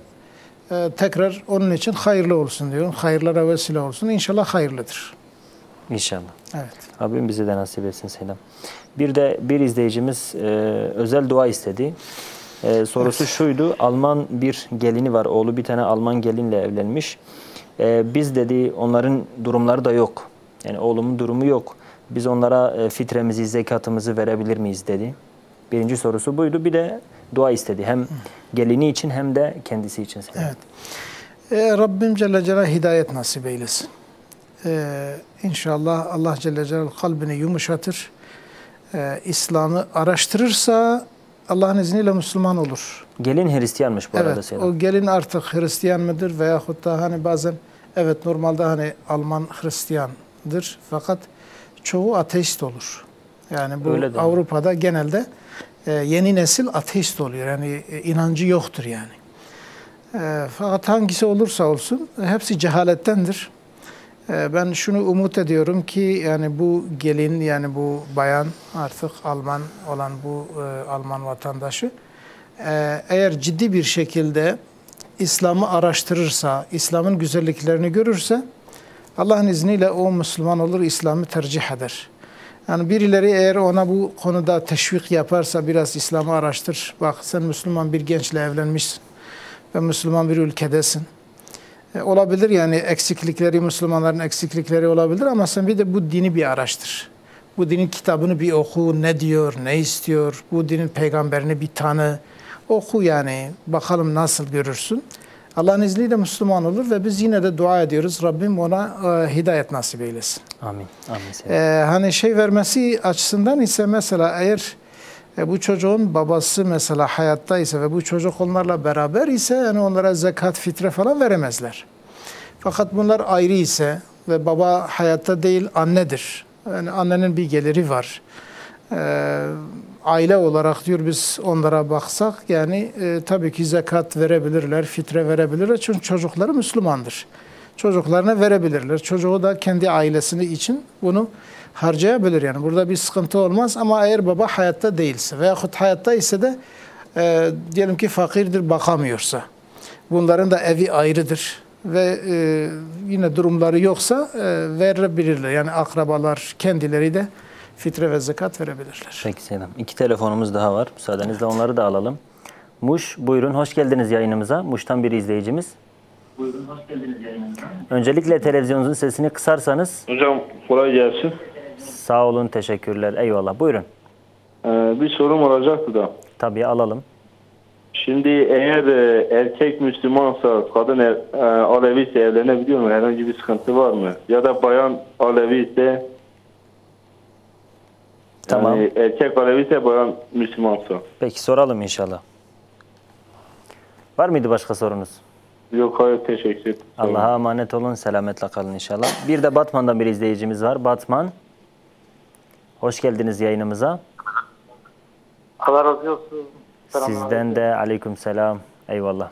tekrar onun için hayırlı olsun diyor. Hayırlara vesile olsun. İnşallah hayırlıdır. İnşallah. Evet. Rabbim bize de nasip etsin Seydam. Bir de bir izleyicimiz özel dua istedi. Sorusu şuydu. Alman bir gelini var. Oğlu bir tane Alman gelinle evlenmiş. Biz dedi onların durumları da yok. Yani oğlumun durumu yok. Biz onlara fitremizi, zekatımızı verebilir miyiz dedi. Birinci sorusu buydu. Bir de dua istedi. Hem gelini için hem de kendisi için. Evet. Rabbim Celle Celaluhu hidayet nasip eylesin. İnşallah Allah Celle Celaluhu kalbini yumuşatır. İslam'ı araştırırsa Allah'ın izniyle Müslüman olur. Gelin Hristiyanmış bu arada. Evet, Seydam. o gelin artık Hristiyan mıdır veyahut da hani bazen evet normalde hani Alman Hristiyandır fakat çoğu ateist olur. Yani bu Avrupa'da genelde yeni nesil ateist oluyor. Yani inancı yoktur yani. Fakat hangisi olursa olsun hepsi cehalettendir. Ben şunu umut ediyorum ki yani bu gelin yani bu bayan artık Alman olan bu Alman vatandaşı eğer ciddi bir şekilde İslam'ı araştırırsa, İslam'ın güzelliklerini görürse Allah'ın izniyle o Müslüman olur, İslam'ı tercih eder. Yani birileri eğer ona bu konuda teşvik yaparsa biraz İslam'ı araştır. Bak sen Müslüman bir gençle evlenmişsin ve Müslüman bir ülkedesin. Olabilir yani eksiklikleri, Müslümanların eksiklikleri olabilir ama sen bir de bu dini bir araştır. Bu dinin kitabını bir oku, ne diyor, ne istiyor, bu dinin peygamberini bir tanı, oku yani, bakalım nasıl görürsün. Allah'ın izniyle Müslüman olur ve biz yine de dua ediyoruz. Rabbim ona hidayet nasip eylesin. Amin. Amin. Hani şey vermesi açısından ise mesela eğer bu çocuğun babası mesela hayatta ise ve bu çocuk onlarla beraber ise yani onlara zekat, fitre falan veremezler. Fakat bunlar ayrı ise ve baba hayatta değil annedir. Yani annenin bir geliri var. Aile olarak diyor biz onlara baksak yani tabii ki zekat verebilirler, fitre verebilirler. Çünkü çocukları Müslümandır. Çocuklarına verebilirler. Çocuğu da kendi ailesini için bunu harcayabilir yani. Burada bir sıkıntı olmaz ama eğer baba hayatta değilse veyahut hayatta ise de diyelim ki fakirdir, bakamıyorsa. Bunların da evi ayrıdır ve yine durumları yoksa verebilirler. Yani akrabalar kendileri de fitre ve zekat verebilirler. Peki Seydam. 2 telefonumuz daha var. Müsaadenizle onları da alalım. Muş, buyurun hoş geldiniz yayınımıza. Muş'tan bir izleyicimiz. Buyurun hoş geldiniz yayınımıza. Öncelikle televizyonunuzun sesini kısarsanız. Hocam kolay gelsin. Sağ olun, teşekkürler. Eyvallah. Buyurun. Bir sorum olacaktı da. Tabii alalım. Şimdi eğer erkek Müslümansa kadın Alevi ise evlenebiliyor mu? Herhangi bir sıkıntı var mı? Ya da bayan Alevi ise tamam. Yani erkek Alevi ise bayan Müslümansa. Peki soralım inşallah. Var mıydı başka sorunuz? Yok hayır teşekkür ederim. Allah'a emanet olun. Selametle kalın inşallah. Bir de Batman'dan bir izleyicimiz var. Batman. Hoş geldiniz yayınımıza. Allah razı olsun. Sizden de aleyküm selam. Eyvallah.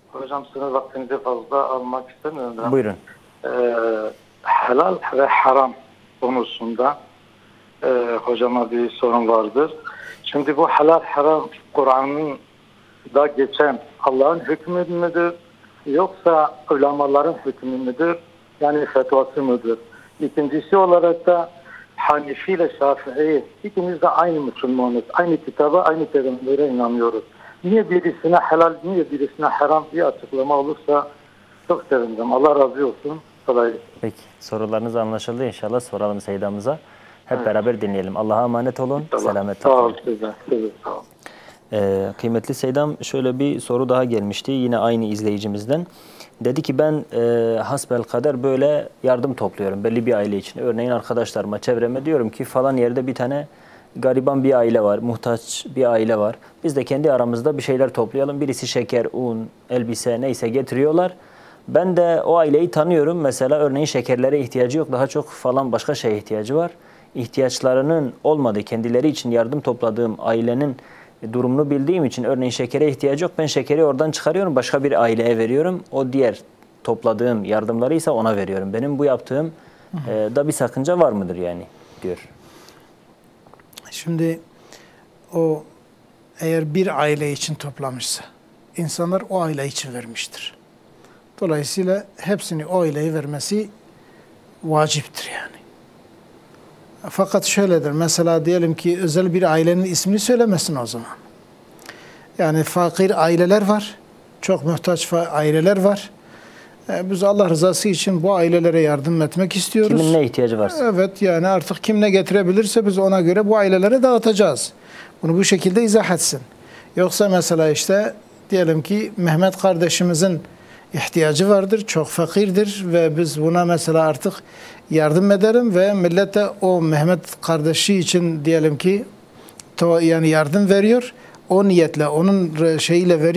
Hocam sizin vaktinizi fazla almak istemiyorum. Buyurun. Helal ve haram konusunda hocama bir sorun vardır. Şimdi bu helal haram Kur'an'ın da geçen Allah'ın hükmü müdür? Yoksa ulemaların hükmü müdür? Yani fetvası mıdır? İkincisi olarak da Hanefi ile Şafii ikimiz de aynı Müslümanız. Aynı kitaba, aynı peygambere inanıyoruz. Niye birisine helal, niye birisine haram bir açıklama olursa çok sevindim. Allah razı olsun. Kolay gelsin. Peki. Sorularınız anlaşıldı inşallah. Soralım Seydamıza. Hep beraber dinleyelim. Allah'a emanet olun. Selametle kalın. Sağ olun size. Sağ olun. Kıymetli Seydam, şöyle bir soru daha gelmişti. Yine aynı izleyicimizden. Dedi ki ben hasbelkader böyle yardım topluyorum belli bir aile için. Örneğin arkadaşlarıma, çevreme diyorum ki falan yerde bir tane gariban bir aile var, muhtaç bir aile var. Biz de kendi aramızda bir şeyler toplayalım. Birisi şeker, un, elbise neyse getiriyorlar. Ben de o aileyi tanıyorum. Mesela örneğin şekerlere ihtiyacı yok. Daha çok falan başka şeye ihtiyacı var. İhtiyaçlarının olmadığı, kendileri için yardım topladığım ailenin durumunu bildiğim için örneğin şekere ihtiyacı yok. Ben şekeri oradan çıkarıyorum. Başka bir aileye veriyorum. O diğer topladığım yardımları ise ona veriyorum. Benim bu yaptığım da bir sakınca var mıdır yani diyor. Şimdi o eğer bir aile için toplamışsa insanlar o aile için vermiştir. Dolayısıyla hepsini o aileye vermesi vaciptir yani. Fakat şöyledir. Mesela diyelim ki özel bir ailenin ismini söylemesin o zaman. Yani fakir aileler var. Çok muhtaç aileler var. Biz Allah rızası için bu ailelere yardım etmek istiyoruz. Kimin ne ihtiyacı varsa. Evet yani artık kim ne getirebilirse biz ona göre bu ailelere dağıtacağız. Bunu bu şekilde izah etsin. Yoksa mesela işte diyelim ki Mehmet kardeşimizin ihtiyacı vardır, çok fakirdir ve biz buna mesela artık yardım edelim ve millet de o Mehmet kardeşi için diyelim ki yani yardım veriyor, o niyetle, onun şeyiyle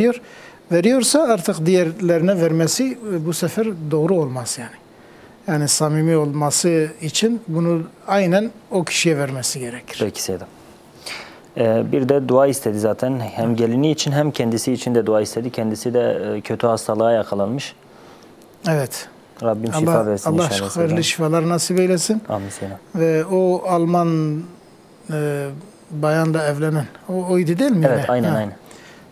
veriyorsa artık diğerlerine vermesi bu sefer doğru olmaz yani. Yani samimi olması için bunu aynen o kişiye vermesi gerekir. Peki Seydam. Bir de dua istedi zaten. Hem gelini için hem kendisi için de dua istedi. Kendisi de kötü hastalığa yakalanmış. Evet. Rabbim şifa versin Allah inşallah. Allah hayırlı şifalar nasip eylesin. Amin Seydam. Ve o Alman bayanla evlenen, oydu değil mi? Evet yine? aynen aynen.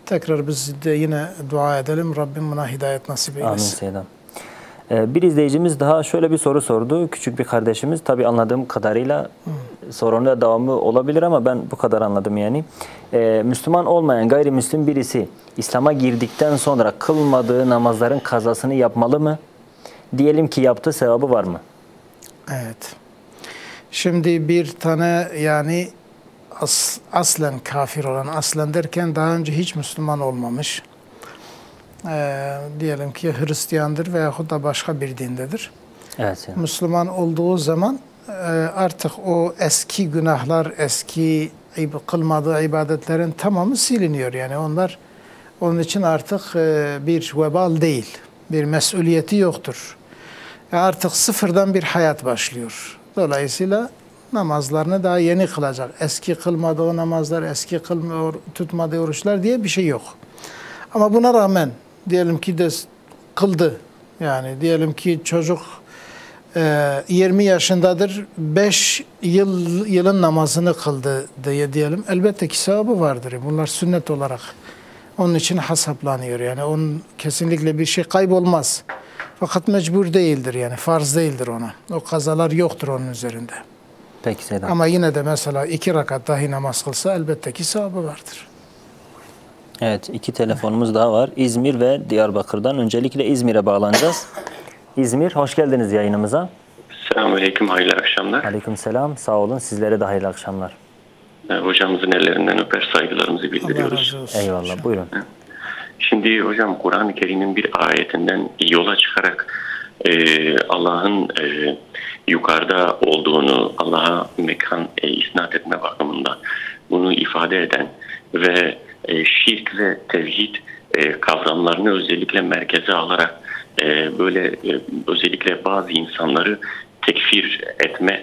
Tekrar biz de yine dua edelim. Rabbim buna hidayet nasip eylesin. Amin Seydam. Bir izleyicimiz daha şöyle bir soru sordu. Küçük bir kardeşimiz. Tabii anladığım kadarıyla sorunun da devamı olabilir ama ben bu kadar anladım yani. Müslüman olmayan gayrimüslim birisi İslam'a girdikten sonra kılmadığı namazların kazasını yapmalı mı? Diyelim ki yaptığı sevabı var mı? Evet. Şimdi bir tane yani aslen kafir olan, aslen derken daha önce hiç Müslüman olmamış. Diyelim ki Hristiyandır veyahut da başka bir dindedir. Evet. Yani. Müslüman olduğu zaman artık o eski günahlar, eski kılmadığı ibadetlerin tamamı siliniyor. Yani onlar onun için artık bir vebal değil, bir mesuliyeti yoktur. Artık sıfırdan bir hayat başlıyor. Dolayısıyla namazlarını daha yeni kılacak. Eski kılmadığı namazlar, eski tutmadığı oruçlar diye bir şey yok. Ama buna rağmen diyelim ki de kıldı. Yani diyelim ki çocuk 20 yaşındadır, 5 yılın namazını kıldı diyelim. Elbette ki sevabı vardır. Bunlar sünnet olarak onun için hesaplanıyor. Yani onun kesinlikle bir şey kaybolmaz. Fakat mecbur değildir yani, farz değildir ona. O kazalar yoktur onun üzerinde. Peki Sedat. Ama yine de mesela 2 rakat dahi namaz kılsa elbette ki sevabı vardır. Evet, 2 telefonumuz daha var. İzmir ve Diyarbakır'dan. Öncelikle İzmir'e bağlanacağız. İzmir, hoş geldiniz yayınımıza. Selamünaleyküm, hayırlı akşamlar. Aleykümselam, sağ olun. Sizlere de hayırlı akşamlar. Hocamızın ellerinden öper, saygılarımızı bildiriyoruz. Eyvallah, buyurun. Şimdi hocam Kur'an-ı Kerim'in bir ayetinden yola çıkarak Allah'ın yukarıda olduğunu, Allah'a mekan isnat etme bakımından bunu ifade eden ve şirk ve tevhid kavramlarını özellikle merkeze alarak böyle özellikle bazı insanları tekfir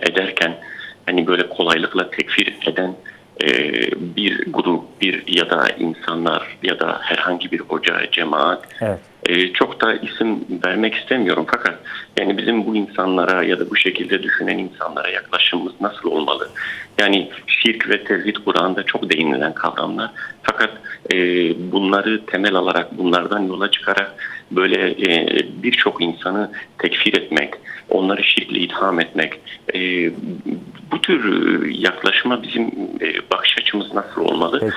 ederken hani böyle kolaylıkla tekfir eden bir grup, bir ya da insanlar ya da herhangi bir hoca, cemaat, evet. Çok da isim vermek istemiyorum fakat yani bizim bu insanlara ya da bu şekilde düşünen insanlara yaklaşımımız nasıl olmalı? Yani şirk ve tevhid Kur'an'da çok değinilen kavramlar fakat bunları temel alarak, bunlardan yola çıkarak böyle birçok insanı tekfir etmek, onları şirkle itham etmek, bu tür yaklaşıma bizim bakış açımız nasıl olmalı?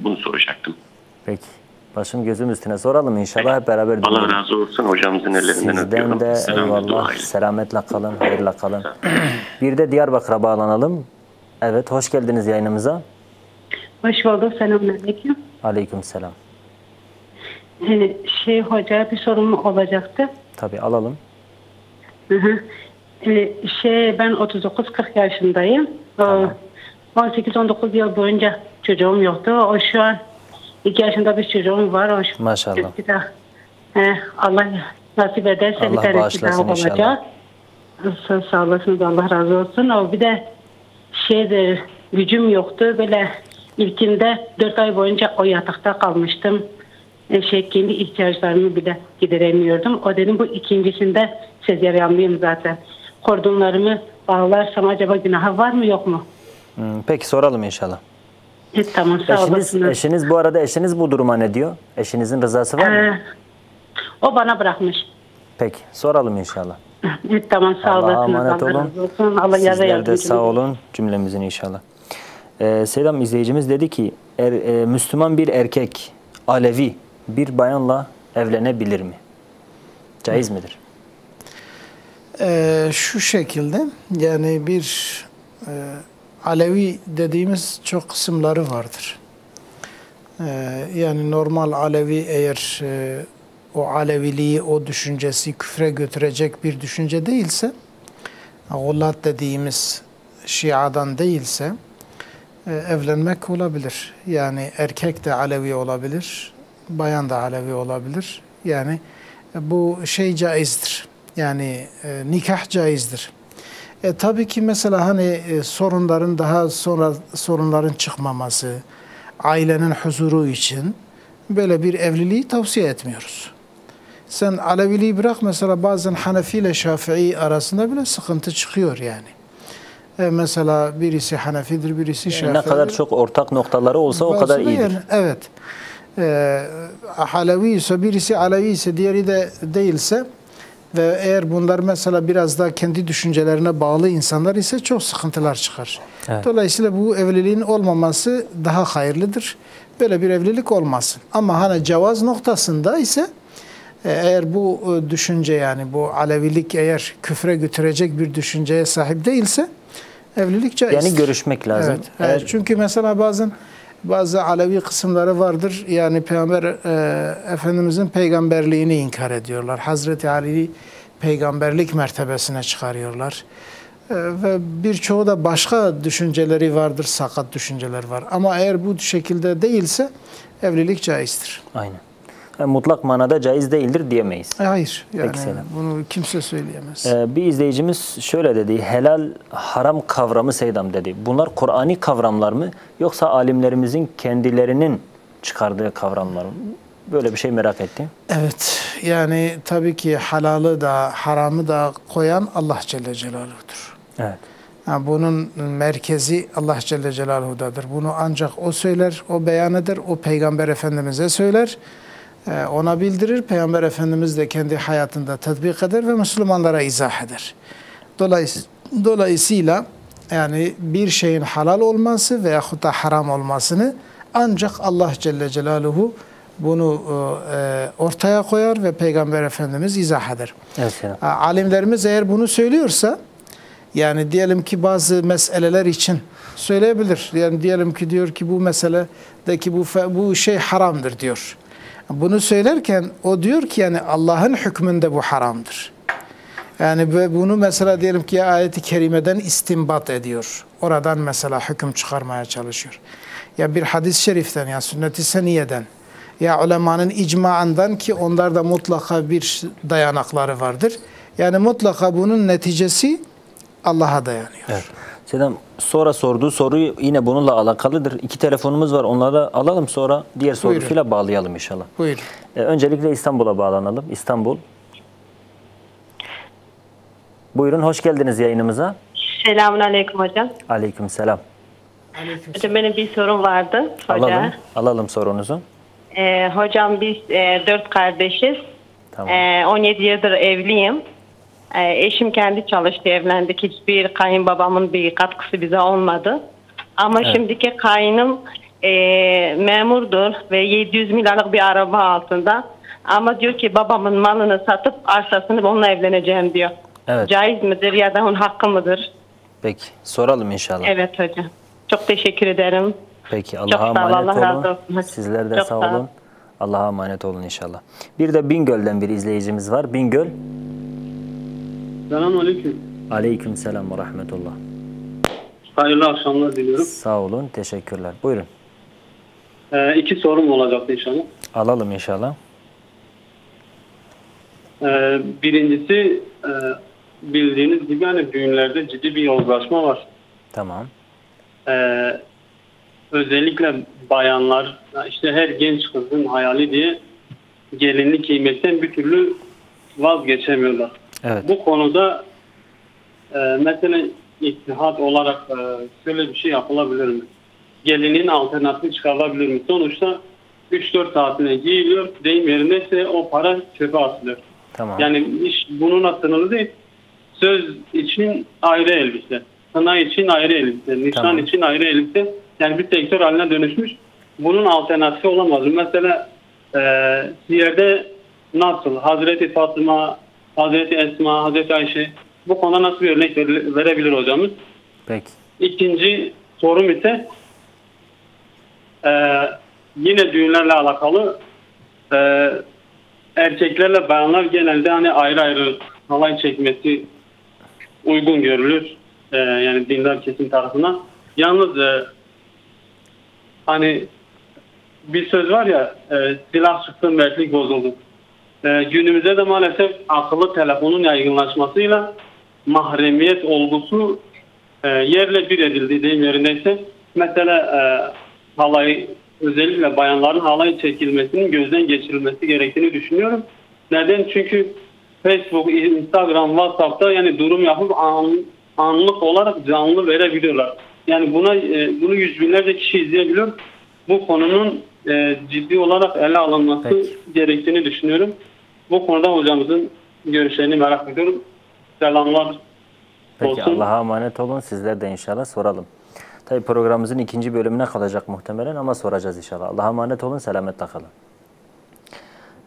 Bunu soracaktım. Peki. Başım gözüm üstüne soralım inşallah hep beraber dinleyelim. Allah razı olsun hocamızın ellerinden öpüyorum. Sizden de eyvallah. Selametle kalın, hayırla kalın. Bir de Diyarbakır'a bağlanalım. Evet, hoş geldiniz yayınımıza. Hoş bulduk. Selamünaleyküm. Aleykümselam. Hoca bir sorum olacaktı. Tabii alalım. Ben 39-40 yaşındayım. Tamam. 18-19 yıl boyunca çocuğum yoktu. O şu an 2 yaşında bir çocuğum var. Maşallah. Allah nasip ederse Allah bir tanesi daha olacak. Sağ olasınız, Allah razı olsun. O bir de gücüm yoktu. Böyle ilkinde 4 ay boyunca o yatakta kalmıştım. Kendi ihtiyaçlarımı bile gideremiyordum. O dedim bu ikincisinde sezaryenliyim zaten. Kordonlarımı bağlarsam acaba günahı var mı yok mu? Peki soralım inşallah. Tamam, sağ olasınız. Eşiniz bu arada bu duruma ne diyor? Eşinizin rızası var mı? O bana bırakmış. Peki soralım inşallah. Tamam, sağ olasınız. Allah'a emanet olun. Allah Sizler de sağ olun cümlemizin inşallah. Selam, izleyicimiz dedi ki Müslüman bir erkek Alevi bir bayanla evlenebilir mi? Caiz midir? Şu şekilde yani bir Alevi dediğimiz çok kısımları vardır. Yani normal Alevi eğer o Aleviliği, o düşüncesi küfre götürecek bir düşünce değilse, Gullat dediğimiz Şia'dan değilse evlenmek olabilir. Yani erkek de Alevi olabilir, bayan da Alevi olabilir. Yani bu caizdir. Yani nikah caizdir. Tabii ki mesela hani sorunların daha sonra sorunların çıkmaması, ailenin huzuru için böyle bir evliliği tavsiye etmiyoruz. Sen Aleviliği bırak, mesela bazen Hanefi ile Şafii arasında bile sıkıntı çıkıyor yani. Mesela birisi Hanefidir, birisi Şafii. Ne kadar çok ortak noktaları olsa o kadar iyidir. Yani, evet. Alevi ise, birisi Alevi ise diğeri de değilse ve eğer bunlar mesela biraz daha kendi düşüncelerine bağlı insanlar ise çok sıkıntılar çıkar. Evet. Dolayısıyla bu evliliğin olmaması daha hayırlıdır. Böyle bir evlilik olmasın. Ama hani cevaz noktasında ise eğer bu düşünce, yani bu Alevilik eğer küfre götürecek bir düşünceye sahip değilse evlilik caizdir. Yani görüşmek lazım. Evet. Çünkü mesela bazı Alevi kısımları vardır. Yani Peygamber Efendimizin peygamberliğini inkar ediyorlar. Hazreti Ali'yi peygamberlik mertebesine çıkarıyorlar. Ve birçoğu da başka düşünceleri vardır, sakat düşünceler var. Ama eğer bu şekilde değilse evlilik caizdir. Aynen. Yani mutlak manada caiz değildir diyemeyiz. Hayır. Yani Peki, selam. bunu kimse söyleyemez. Bir izleyicimiz şöyle dedi. Helal haram kavramı Seydam dedi. Bunlar Kur'ani kavramlar mı yoksa alimlerimizin kendilerinin çıkardığı kavramlar mı? Böyle bir şey merak ettim. Evet. Yani tabii ki halalı da haramı da koyan Allah Celle Celaluhu'dur. Evet. Yani bunun merkezi Allah Celle Celaluhu'dadır. Bunu ancak o söyler, o beyan eder, o Peygamber Efendimiz'e söyler, ona bildirir. Peygamber Efendimiz de kendi hayatında tatbik eder ve Müslümanlara izah eder. Dolayısıyla yani bir şeyin halal olması veyahut da haram olmasını ancak Allah Celle Celaluhu bunu ortaya koyar ve Peygamber Efendimiz izah eder. Evet. Alimlerimiz eğer bunu söylüyorsa, yani diyelim ki bazı meseleler için söyleyebilir. Yani diyelim ki diyor ki bu meseledeki bu şey haramdır diyor. Bunu söylerken o diyor ki yani Allah'ın hükmünde bu haramdır. Yani bunu mesela diyelim ki ayet-i kerimeden istinbat ediyor. Oradan mesela hüküm çıkarmaya çalışıyor. Ya bir hadis-i şeriften ya sünnet-i seniyeden ya ulemanın icmaından ki onlar da mutlaka bir dayanakları vardır. Yani mutlaka bunun neticesi Allah'a dayanıyor. Evet. Seydam sonra sorduğu soru yine bununla alakalıdır. 2 telefonumuz var. Onları alalım, sonra diğer sorusuyla bağlayalım inşallah. Buyurun. Öncelikle İstanbul'a bağlanalım. İstanbul. Buyurun, hoş geldiniz yayınımıza. Selamünaleyküm hocam. Aleykümselam. Hocam benim bir sorum vardı. Alalım sorunuzu. Hocam biz 4 kardeşiz. Tamam. 17 yıldır evliyim. Eşim kendi çalıştı, evlendik. Hiçbir kayınbabamın bir katkısı bize olmadı. Ama şimdiki kayınım memurdur ve 700 milyarlık bir araba altında. Ama diyor ki babamın malını satıp arsasını onunla evleneceğim diyor. Evet. Caiz midir ya da onun hakkı mıdır? Peki, soralım inşallah. Evet hocam. Çok teşekkür ederim. Peki, Allah'a emanet olun. Sizler de sağ olun. Allah'a emanet olun inşallah. Bir de Bingöl'den bir izleyicimiz var. Bingöl. Selamünaleyküm. Aleykümselam ve rahmetullah. Hayırlı akşamlar diliyorum. Sağ olun, teşekkürler. Buyurun. 2 sorum olacaktı inşallah. Alalım inşallah. Birincisi bildiğiniz gibi hani düğünlerde ciddi bir yozlaşma var. Tamam. Özellikle bayanlar, işte her genç kızın hayali diye gelinlik giymekten bir türlü vazgeçemiyorlar. Evet. Bu konuda mesela ittihat olarak şöyle bir şey yapılabilir mi? Gelinin alternatifi çıkarılabilir mi? Sonuçta 3-4 saatine giyiliyor, deyim yerindeyse o para çöpe atılıyor. Tamam. Yani iş bununla sınırlı değil. Söz için ayrı elbise, kına için ayrı elbise, nişan için ayrı elbise. Yani bir sektör haline dönüşmüş. Bunun alternatifi olamaz. Mesela siyerde nasıl? Hazreti Fatıma, Hazreti Esma, Hazreti Ayşe, bu konuda nasıl bir örnek verebilir hocamız? Peki. İkinci sorum ise yine düğünlerle alakalı, erkeklerle bayanlar genelde hani ayrı ayrı halay çekmesi uygun görülür. Yani dindar kesim tarafından. Yalnız hani bir söz var ya, silah çıktı mertlik bozuldu. Günümüzde de maalesef akıllı telefonun yaygınlaşmasıyla mahremiyet olgusu yerle bir edildi deyim yerindeyse. Mesela halay, özellikle bayanların halay çekilmesinin gözden geçirilmesi gerektiğini düşünüyorum. Neden? Çünkü Facebook, Instagram, WhatsApp'ta yani durum yapıp anlık olarak canlı verebiliyorlar. Yani bunu yüz binlerce kişi izleyebiliyor. Bu konunun ciddi olarak ele alınması gerektiğini düşünüyorum. Bu konuda hocamızın görüşlerini merak ediyorum. Selamlar Peki, olsun. Allah'a emanet olun. Sizler de inşallah soralım. Tabii programımızın ikinci bölümüne kalacak muhtemelen ama soracağız inşallah. Allah'a emanet olun, selametle kalın.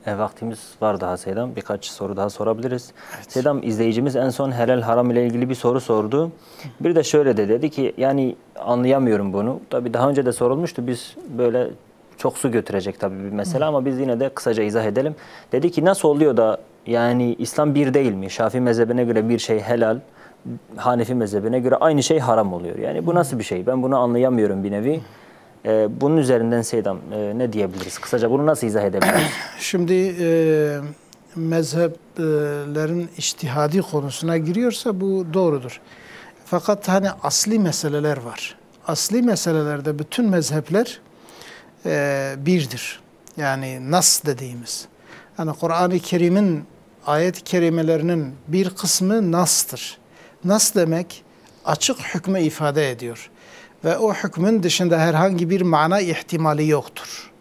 Vaktimiz var daha Seydam. Birkaç soru daha sorabiliriz. Evet. Seydam, izleyicimiz en son helal haram ile ilgili bir soru sordu. Bir de şöyle dedi ki yani anlayamıyorum bunu. Tabii daha önce de sorulmuştu. Biz böyle çok su götürecek tabii bir mesele ama biz yine de kısaca izah edelim. Dedi ki nasıl oluyor da yani İslam bir değil mi? Şafii mezhebine göre bir şey helal, Hanefi mezhebine göre aynı şey haram oluyor. Yani bu nasıl bir şey? Ben bunu anlayamıyorum bir nevi. Bunun üzerinden Seydam ne diyebiliriz? Kısaca bunu nasıl izah edebiliriz? Şimdi mezheplerin içtihadi konusuna giriyorsa bu doğrudur. Fakat hani asli meseleler var. Asli meselelerde bütün mezhepler birdir. Yani nas dediğimiz. Yani Kur'an-ı Kerim'in ayet-i kerimelerinin bir kısmı nastır. Nas demek açık hükmü ifade ediyor. Ve o hükmün dışında herhangi bir mana ihtimali yoktur.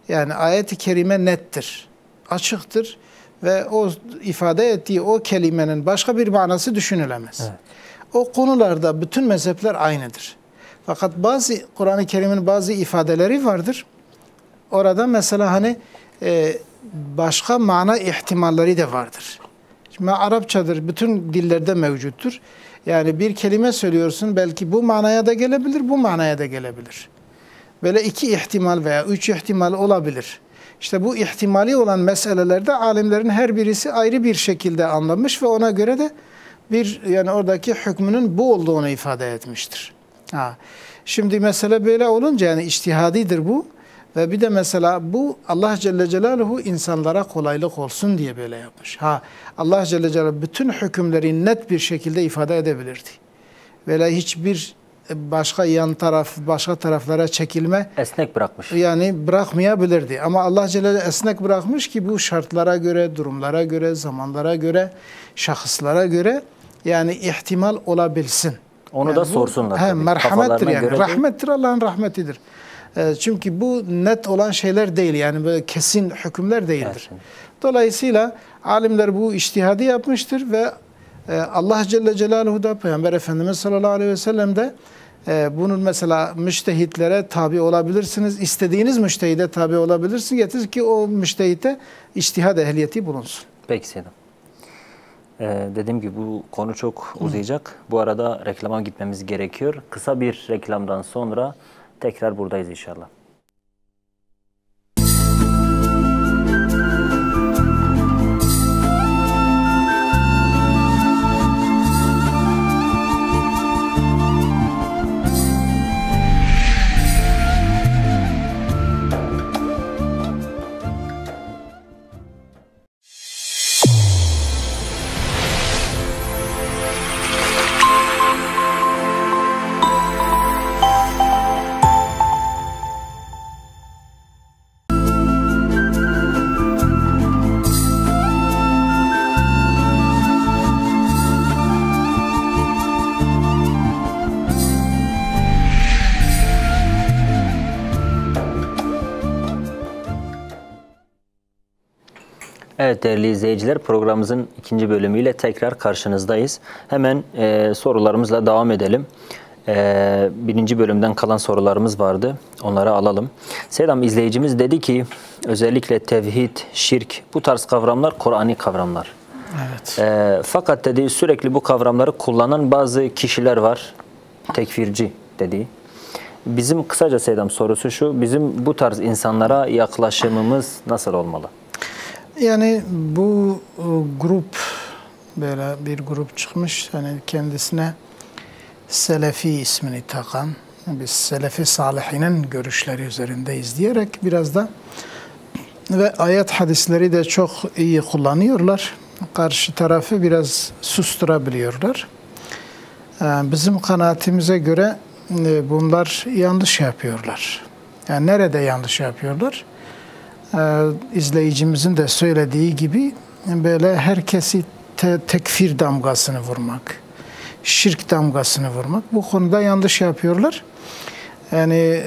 Yani ayet-i kerime nettir, açıktır ve o ifade ettiği o kelimenin başka bir manası düşünülemez. Evet. O konularda bütün mezhepler aynıdır. Fakat bazı Kur'an-ı Kerim'in bazı ifadeleri vardır. Orada mesela hani başka mana ihtimalleri de vardır. Şimdi Arapçadır, bütün dillerde mevcuttur. Yani bir kelime söylüyorsun, belki bu manaya da gelebilir, bu manaya da gelebilir. Böyle iki ihtimal veya üç ihtimal olabilir. İşte bu ihtimali olan meselelerde alimlerin her birisi ayrı bir şekilde anlamış ve ona göre de bir yani oradaki hükmünün bu olduğunu ifade etmiştir. Şimdi mesele böyle olunca yani içtihadidir bu. Ve bir de mesela bu Allah Celle Celaluhu insanlara kolaylık olsun diye böyle yapmış. Allah Celle Celaluhu bütün hükümleri net bir şekilde ifade edebilirdi. Böyle hiçbir başka yan taraf, başka taraflara çekilme esnek bırakmış. Yani bırakmayabilirdi. Ama Allah Celle Celaluhu esnek bırakmış ki bu şartlara göre, durumlara göre, zamanlara göre, şahıslara göre yani ihtimal olabilsin. Onu yani da sorsunlar. Merhamettir yani. Rahmettir, Allah'ın rahmetidir. Çünkü bu net olan şeyler değil. Yani böyle kesin hükümler değildir. Evet. Dolayısıyla alimler bu içtihadi yapmıştır ve Allah Celle Celaluhu da Peygamber Efendimiz sallallahu aleyhi ve sellem de bunun mesela müştehitlere tabi olabilirsiniz. İstediğiniz müştehide tabi olabilirsiniz. Yeter ki o müştehite içtihad ehliyeti bulunsun. Peki Seydam. Dediğim gibi bu konu çok uzayacak. Bu arada reklama gitmemiz gerekiyor. Kısa bir reklamdan sonra tekrar buradayız inşallah. Evet değerli izleyiciler, programımızın ikinci bölümüyle tekrar karşınızdayız. Hemen sorularımızla devam edelim. Birinci bölümden kalan sorularımız vardı. Onları alalım. Seydam, izleyicimiz dedi ki özellikle tevhid, şirk bu tarz kavramlar Kur'ani kavramlar. Evet. Fakat dedi sürekli bu kavramları kullanan bazı kişiler var. Tekfirci dedi. Bizim kısaca Seydam sorusu şu. Bizim bu tarz insanlara yaklaşımımız nasıl olmalı? Yani bu grup böyle bir grup çıkmış. Hani kendisine Selefi ismini takan, biz Selefi Salihinin görüşleri üzerindeyiz diyerek biraz da ve ayet hadisleri de çok iyi kullanıyorlar. Karşı tarafı biraz susturabiliyorlar. Bizim kanaatimize göre bunlar yanlış yapıyorlar. Yani nerede yanlış yapıyorlar? İzleyicimizin de söylediği gibi böyle herkesi tekfir damgasını vurmak, şirk damgasını vurmak, bu konuda yanlış yapıyorlar. Yani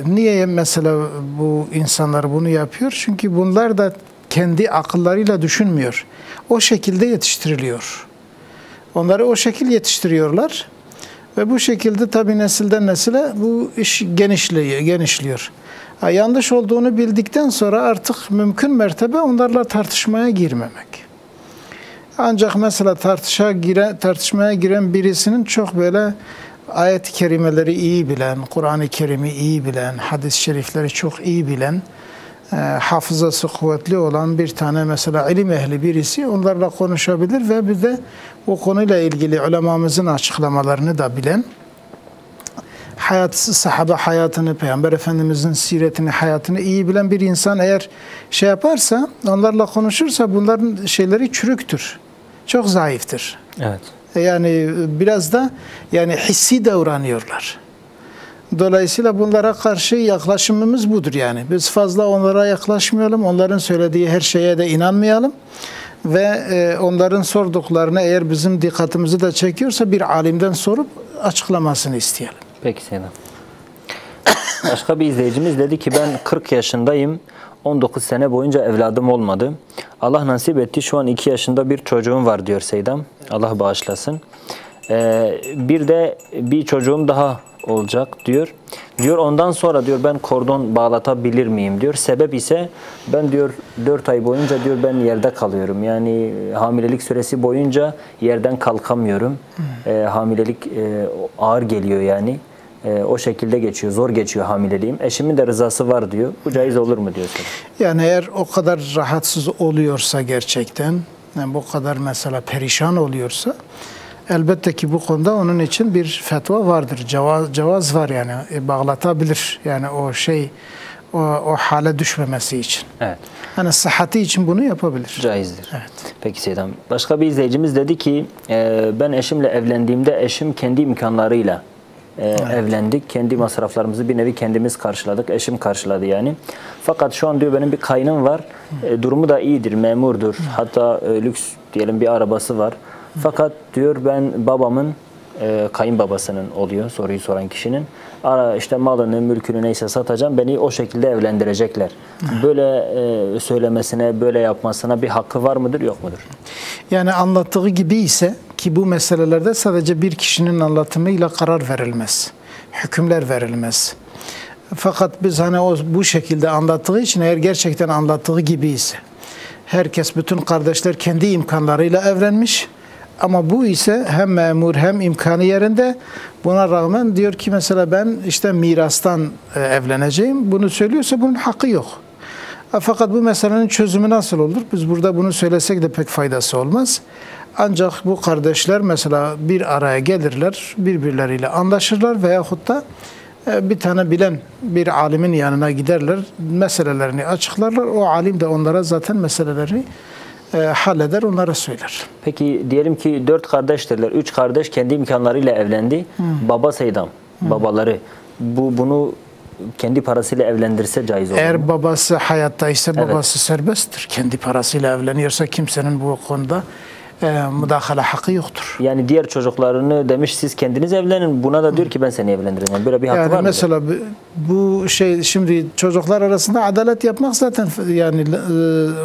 niye mesela bu insanlar bunu yapıyor? Çünkü bunlar da kendi akıllarıyla düşünmüyor. O şekilde yetiştiriliyor. Onları o şekil yetiştiriyorlar Ve bu şekilde tabii nesilden nesile bu iş genişliyor. Yanlış olduğunu bildikten sonra artık mümkün mertebe onlarla tartışmaya girmemek. Ancak mesela tartışmaya giren birisinin çok böyle ayet-i kerimeleri iyi bilen, Kur'an-ı Kerim'i iyi bilen, hadis-i şerifleri çok iyi bilen, hafızası kuvvetli olan bir tane mesela ilim ehli birisi onlarla konuşabilir ve bir de o konuyla ilgili ulemamızın açıklamalarını da bilen, sahabe hayatını, Peygamber Efendimizin siretini, hayatını iyi bilen bir insan eğer şey yaparsa, onlarla konuşursa bunların şeyleri çürüktür. Çok zayıftır. Evet. Yani biraz da yani hissi davranıyorlar. Dolayısıyla bunlara karşı yaklaşımımız budur yani. Biz fazla onlara yaklaşmayalım, onların söylediği her şeye de inanmayalım ve onların sorduklarını eğer bizim dikkatimizi de çekiyorsa bir alimden sorup açıklamasını isteyelim. Peki Seydam. Başka bir izleyicimiz dedi ki ben 40 yaşındayım. 19 sene boyunca evladım olmadı. Allah nasip etti. Şu an 2 yaşında bir çocuğum var diyor Seydam. Allah bağışlasın. Bir de bir çocuğum daha olacak diyor. Diyor ondan sonra diyor ben kordon bağlatabilir miyim diyor. Sebep ise ben diyor 4 ay boyunca diyor ben yerde kalıyorum. Yani hamilelik süresi boyunca yerden kalkamıyorum. Hamilelik ağır geliyor yani. O şekilde geçiyor, zor geçiyor hamileliğim. Eşimin de rızası var diyor. Bu caiz olur mu diyorsun? Yani eğer o kadar rahatsız oluyorsa gerçekten, yani bu kadar mesela perişan oluyorsa, elbette ki bu konuda onun için bir fetva vardır. Cevaz var yani. Bağlatabilir. Yani o hale düşmemesi için. Evet. Yani sıhhati için bunu yapabilir. Caizdir. Evet. Peki Seydam. Başka bir izleyicimiz dedi ki ben eşimle evlendiğimde eşim kendi imkanlarıyla evlendik. Kendi masraflarımızı bir nevi kendimiz karşıladık. Eşim karşıladı yani. Fakat şu an diyor benim bir kaynım var. Durumu da iyidir, memurdur. Hatta lüks diyelim bir arabası var. Fakat diyor ben babamın kayınbabasının oluyor soruyu soran kişinin işte malını, mülkünü neyse satacağım, beni o şekilde evlendirecekler. Böyle söylemesine, böyle yapmasına bir hakkı var mıdır, yok mudur? Yani anlattığı gibi ise ki bu meselelerde sadece bir kişinin anlatımıyla karar verilmez. Hükümler verilmez. Fakat biz hani bu şekilde anlattığı için eğer gerçekten anlattığı gibi ise herkes, bütün kardeşler kendi imkanlarıyla evlenmiş. Ama bu ise hem memur hem imkanı yerinde. Buna rağmen diyor ki mesela ben işte mirastan evleneceğim. Bunu söylüyorsa bunun hakkı yok. Fakat bu meselenin çözümü nasıl olur? Biz burada bunu söylesek de pek faydası olmaz. Ancak bu kardeşler mesela bir araya gelirler, birbirleriyle anlaşırlar veyahut da bir tane bilen bir alimin yanına giderler, meselelerini açıklarlar. O alim de onlara zaten meseleleri halleder, onlara söyler. Peki diyelim ki 4 kardeştirler. 3 kardeş kendi imkanlarıyla evlendi. Baba Seydam, babaları bunu kendi parasıyla evlendirse caiz olur mu? Eğer babası hayattaysa babası serbesttir. Kendi parasıyla evleniyorsa kimsenin bu konuda müdahale hakkı yoktur. Yani diğer çocuklarını demiş siz kendiniz evlenin. Buna da diyor ki ben seni evlendireceğim. Böyle bir hakkı var mı? Mesela bu şimdi çocuklar arasında adalet yapmak zaten yani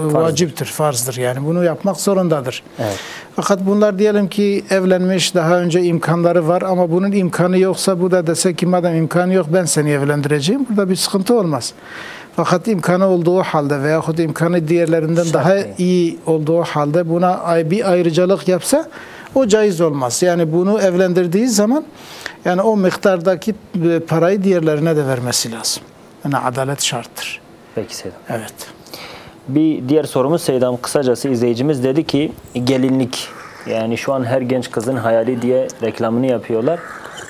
vaciptir, farzdır. Yani bunu yapmak zorundadır. Evet. Fakat bunlar diyelim ki evlenmiş, daha önce imkanları var ama bunun imkanı yoksa bu da dese ki madem imkanı yok ben seni evlendireceğim. Burada bir sıkıntı olmaz. Fakat imkanı olduğu halde veyahut imkanı diğerlerinden daha iyi olduğu halde buna bir ayrıcalık yapsa o caiz olmaz. Yani bunu evlendirdiği zaman yani o miktardaki parayı diğerlerine de vermesi lazım. Yani adalet şarttır. Peki Seydam. Evet. Bir diğer sorumuz Seydam, kısacası izleyicimiz dedi ki gelinlik, yani şu an her genç kızın hayali diye reklamını yapıyorlar.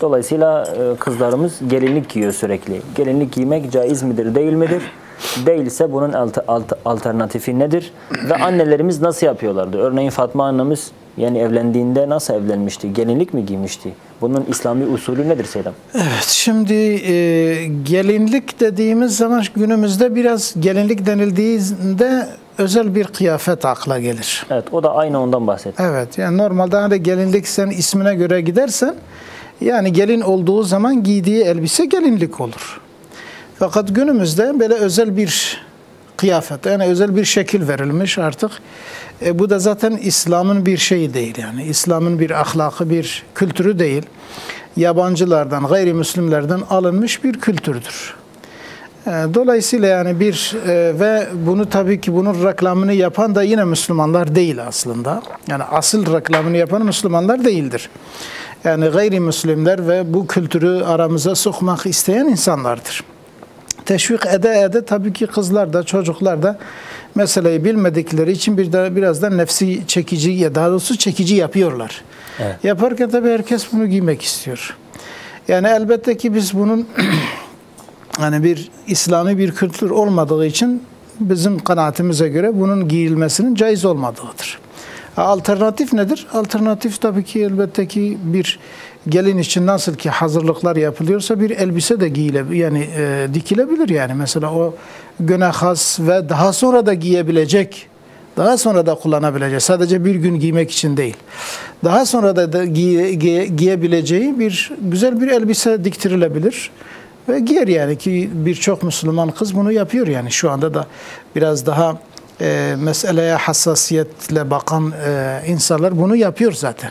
Dolayısıyla kızlarımız gelinlik giyiyor sürekli. Gelinlik giymek caiz midir, değil midir? Değilse bunun alternatifi nedir? Ve annelerimiz nasıl yapıyorlardı? Örneğin Fatma annemiz yani evlendiğinde nasıl evlenmişti? Gelinlik mi giymişti? Bunun İslami usulü nedir Seydam? Evet, şimdi gelinlik dediğimiz zaman günümüzde biraz gelinlik denildiğinde özel bir kıyafet akla gelir. Evet, o da aynı ondan bahsediyor. Evet, yani normalde hani gelinlik sen ismine göre gidersen yani gelin olduğu zaman giydiği elbise gelinlik olur. Fakat günümüzde böyle özel bir kıyafet, yani özel bir şekil verilmiş artık. Bu da zaten İslam'ın bir şeyi değil yani. İslam'ın bir ahlakı, bir kültürü değil. yabancılardan, gayrimüslimlerden alınmış bir kültürdür. Dolayısıyla yani ve bunu tabii ki bunun reklamını yapan da yine Müslümanlar değil aslında. Yani asıl reklamını yapan Müslümanlar değildir. Yani gayrimüslimler ve bu kültürü aramıza sokmak isteyen insanlardır. Teşvik ede tabii ki kızlar da çocuklar da meseleyi bilmedikleri için biraz da nefsi çekici ya daha doğrusu çekici yapıyorlar. Evet. Yaparken tabii herkes bunu giymek istiyor. Yani elbette ki biz bunun hani bir İslami bir kültür olmadığı için bizim kanaatimize göre bunun giyilmesinin caiz olmadığıdır. Alternatif nedir? Alternatif tabii ki elbette ki bir gelin için nasıl ki hazırlıklar yapılıyorsa bir elbise de dikilebilir yani. Mesela o güne has ve daha sonra da giyebilecek, daha sonra da kullanabilecek, sadece bir gün giymek için değil. Daha sonra da giyebileceği güzel bir elbise diktirilebilir. Ve giyer yani ki birçok Müslüman kız bunu yapıyor yani şu anda da biraz daha meseleye hassasiyetle bakan insanlar bunu yapıyor zaten.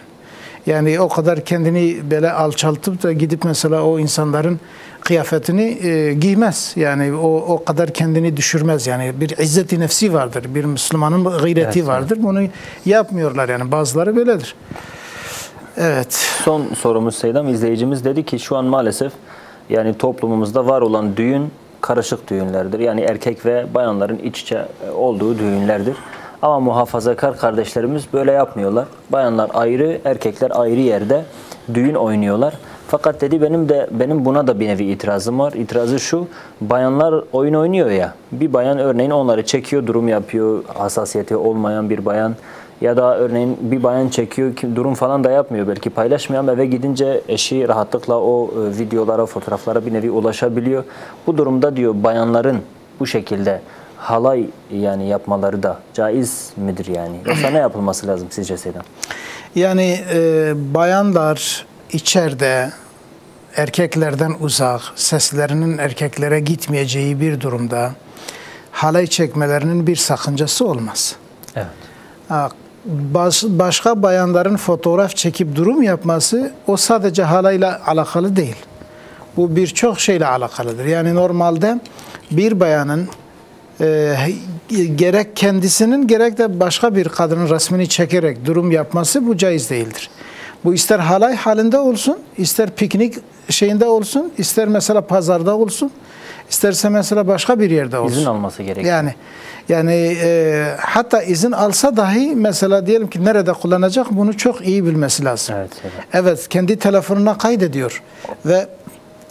Yani o kadar kendini böyle alçaltıp da gidip mesela o insanların kıyafetini giymez. Yani o kadar kendini düşürmez. Yani bir izzet-i nefsi vardır. Bir Müslümanın gayreti vardır. Bunu yapmıyorlar yani bazıları böyledir. Evet. Son sorumuz Seydam, izleyicimiz dedi ki şu an maalesef yani toplumumuzda var olan düğün karışık düğünlerdir. Yani erkek ve bayanların iç içe olduğu düğünlerdir. Ama muhafazakar kardeşlerimiz böyle yapmıyorlar. Bayanlar ayrı, erkekler ayrı yerde düğün oynuyorlar. Fakat dedi benim buna da bir nevi itirazım var. İtirazı şu: bayanlar oyun oynuyor ya. Bir bayan örneğin onları çekiyor, durum yapıyor. Hassasiyeti olmayan bir bayan ya da örneğin bir bayan çekiyor, durum falan da yapmıyor, belki paylaşmıyor ama eve gidince eşi rahatlıkla o videolara, fotoğraflara bir nevi ulaşabiliyor. Bu durumda diyor bayanların bu şekilde halay yani yapmaları da caiz midir yani? Yoksa ne yapılması lazım sizce Seydam? Yani bayanlar içeride erkeklerden uzak, seslerinin erkeklere gitmeyeceği bir durumda halay çekmelerinin bir sakıncası olmaz. Evet. Başka bayanların fotoğraf çekip durum yapması o sadece halayla alakalı değil. Bu birçok şeyle alakalıdır. Yani normalde bir bayanın gerek kendisinin gerek de başka bir kadının resmini çekerek durum yapması bu caiz değildir. Bu ister halay halinde olsun, ister piknik şeyinde olsun, ister mesela pazarda olsun, isterse mesela başka bir yerde olsun. İzin alması gerekiyor. Yani hatta izin alsa dahi mesela diyelim ki nerede kullanacak bunu çok iyi bilmesi lazım. Evet, kendi telefonuna kaydediyor ve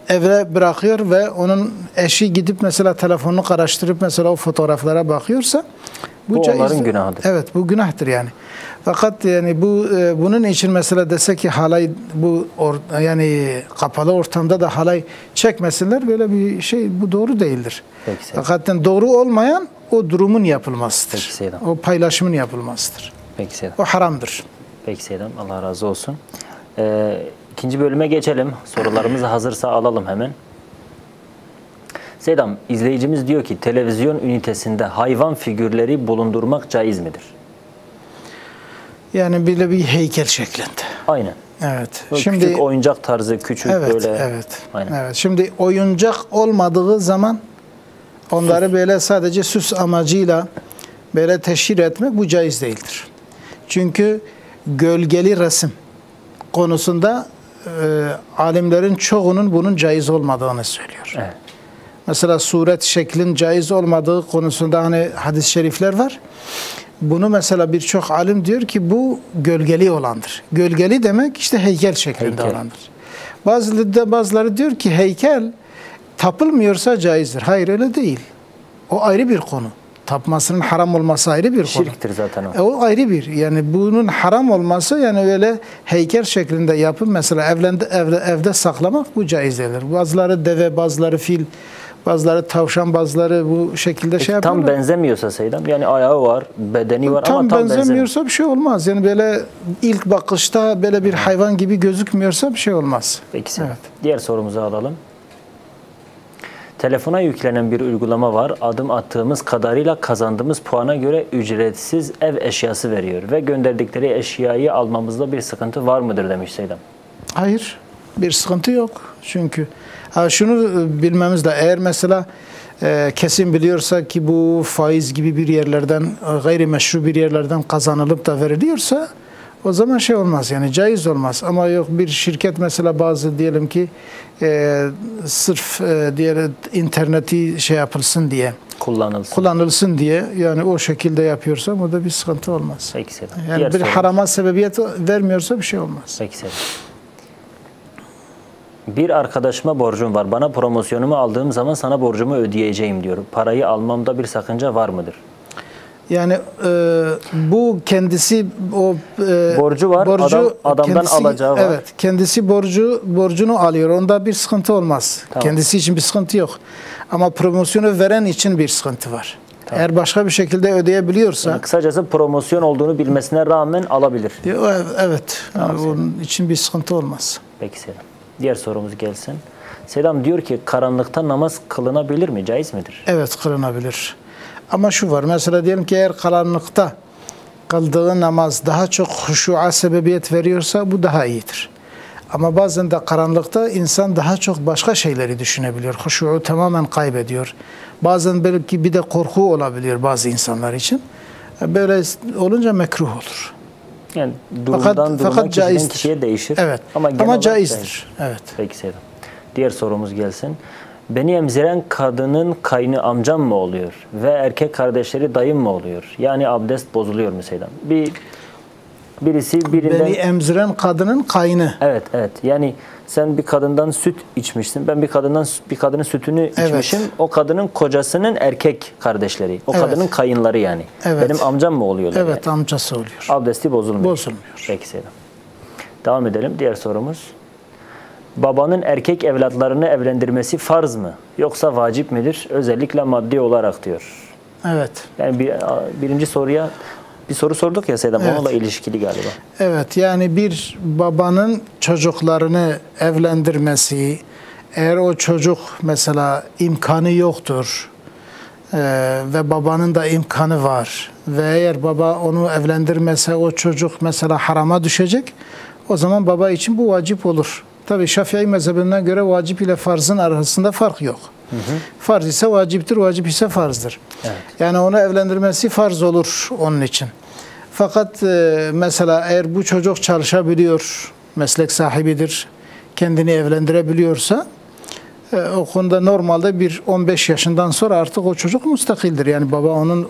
eve bırakıyor ve onun eşi gidip mesela telefonunu araştırıp mesela o fotoğraflara bakıyorsa bu onların günahıdır. Evet, bu günahtır yani. Fakat yani bunun için mesela dese ki halay yani kapalı ortamda da halay çekmesinler, böyle bir şey bu doğru değildir. Fakat doğru olmayan o durumun yapılmasıdır. O paylaşımın yapılmasıdır. Peki Seydam. O haramdır. Peki Seydam, Allah razı olsun. İkinci bölüme geçelim. Sorularımız hazırsa alalım hemen. Seydam, izleyicimiz diyor ki televizyon ünitesinde hayvan figürleri bulundurmak caiz midir? Yani böyle bir heykel şeklinde. Aynen. Evet. Şimdi küçük oyuncak tarzı, küçük böyle. Evet. Aynen. Evet. Şimdi oyuncak olmadığı zaman onları böyle sadece süs amacıyla böyle teşhir etmek bu caiz değildir. Çünkü gölgeli resim konusunda alimlerin çoğunun bunun caiz olmadığını söylüyor. Evet. Mesela suret şeklin caiz olmadığı konusunda hani hadis-i şerifler var. Bunu mesela birçok alim diyor ki bu gölgeli olandır. Gölgeli demek işte heykel şeklinde olandır. Bazıları diyor ki heykel tapılmıyorsa caizdir. Hayır, öyle değil. O ayrı bir konu. Tapmasının haram olması ayrı bir konu. Şirktir zaten o. O ayrı bir. Yani bunun haram olması yani öyle heykel şeklinde yapıp mesela evde saklamak bu caiz değildir. Bazıları deve, bazıları fil, bazıları tavşan, bazıları bu şekilde şey yapıyorlar. Tam benzemiyorsa Seydam, yani ayağı var, bedeni var ama tam benzemiyorsa bir şey olmaz. Yani böyle ilk bakışta böyle bir hayvan gibi gözükmüyorsa bir şey olmaz. Peki Seydam. Evet. Diğer sorumuzu alalım. Telefona yüklenen bir uygulama var. Adım attığımız kadarıyla kazandığımız puana göre ücretsiz ev eşyası veriyor ve gönderdikleri eşyayı almamızda bir sıkıntı var mıdır demiş Seydam. Hayır. Bir sıkıntı yok. Çünkü şunu bilmemiz de, eğer mesela kesin biliyorsa ki bu faiz gibi bir yerlerden, gayrimeşru bir yerlerden kazanılıp da veriliyorsa, o zaman şey olmaz, yani caiz olmaz. Ama yok, bir şirket mesela bazı diyelim ki sırf diğer interneti şey yapılsın diye, kullanılsın diye, yani o şekilde yapıyorsa o da bir sıkıntı olmaz. Peki Selam. Yani bir harama sebebiyet vermiyorsa bir şey olmaz. Peki Selam. Bir arkadaşıma borcum var. Bana promosyonumu aldığım zaman sana borcumu ödeyeceğim diyor. Parayı almamda bir sakınca var mıdır? Yani bu kendisi o borcu var. Adamdan kendisi, alacağı var. Evet, kendisi borcunu alıyor. Onda bir sıkıntı olmaz. Tamam. Kendisi için bir sıkıntı yok. Ama promosyonu veren için bir sıkıntı var. Tamam. Eğer başka bir şekilde ödeyebiliyorsa, yani kısacası promosyon olduğunu bilmesine rağmen alabilir. Evet. Tamam, yani onun için bir sıkıntı olmaz. Peki Selam. Diğer sorumuz gelsin. Selam diyor ki karanlıkta namaz kılınabilir mi? Caiz midir? Evet, kılınabilir. Ama şu var, mesela diyelim ki eğer karanlıkta kıldığı namaz daha çok huşu'a sebebiyet veriyorsa bu daha iyidir. Ama bazen de karanlıkta insan daha çok başka şeyleri düşünebiliyor. Huşu'u tamamen kaybediyor. Bazen belki bir de korku olabiliyor bazı insanlar için. Böyle olunca mekruh olur. Yani durumdan duruma, kişiden kişiye değişir. Evet. Ama caizdir. Evet. Peki Selam. Diğer sorumuz gelsin. Beni emziren kadının kaynı amcam mı oluyor ve erkek kardeşleri dayım mı oluyor? Yani abdest bozuluyor mu Selam? Birisi birinden... Beni emziren kadının kaynı. Evet. Yani sen bir kadından süt içmişsin. Ben bir kadının sütünü içmişim. O kadının kocasının erkek kardeşleri. O kadının kayınları yani. Evet. Benim amcam mı oluyorlar? Evet, yani? Amcası oluyor. Abdesti bozulmuyor. Peki Selam. Devam edelim. Diğer sorumuz. Babanın erkek evlatlarını evlendirmesi farz mı? Yoksa vacip midir? Özellikle maddi olarak diyor. Evet. Yani birinci soruya bir soru sorduk ya Seydam. Evet. Onunla ilişkili galiba. Evet. Yani bir babanın çocuklarını evlendirmesi, eğer o çocuk mesela imkanı yoktur ve babanın da imkanı var ve eğer baba onu evlendirmese o çocuk mesela harama düşecek, o zaman baba için bu vacip olur. Tabii Şafii mezhebinden göre vacip ile farzın arasında fark yok. Farz ise vaciptir, vacip ise farzdır. Evet. Yani onu evlendirmesi farz olur onun için. Fakat mesela eğer bu çocuk çalışabiliyor, meslek sahibidir, kendini evlendirebiliyorsa o konuda normalde bir 15 yaşından sonra artık o çocuk müstakildir. Yani baba onu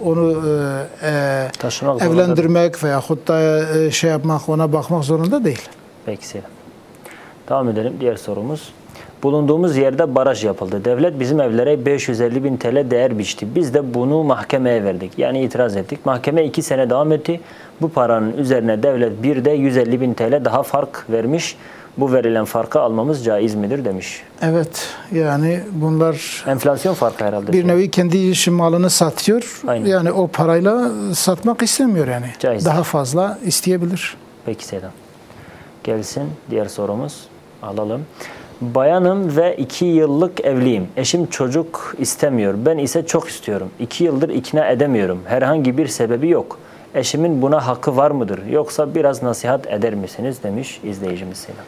evlendirmek veyahut da şey yapmak, ona bakmak zorunda değil. Peki Selam. Devam edelim. Diğer sorumuz. Bulunduğumuz yerde baraj yapıldı. Devlet bizim evlere 550.000 TL değer biçti. Biz de bunu mahkemeye verdik. Yani itiraz ettik. Mahkeme 2 sene devam etti. Bu paranın üzerine devlet bir de 150.000 TL daha fark vermiş. Bu verilen farkı almamız caiz midir demiş. Evet. Yani bunlar... Enflasyon farkı herhalde. Bir nevi kendi işi malını satıyor. Aynen. Yani o parayla satmak istemiyor yani. Caiz. Daha fazla isteyebilir. Peki Selam. Gelsin diğer sorumuz. Alalım. Bayanım ve 2 yıllık evliyim. Eşim çocuk istemiyor. Ben ise çok istiyorum. 2 yıldır ikna edemiyorum. Herhangi bir sebebi yok. Eşimin buna hakkı var mıdır? Yoksa biraz nasihat eder misiniz? Demiş izleyicimiz Selam.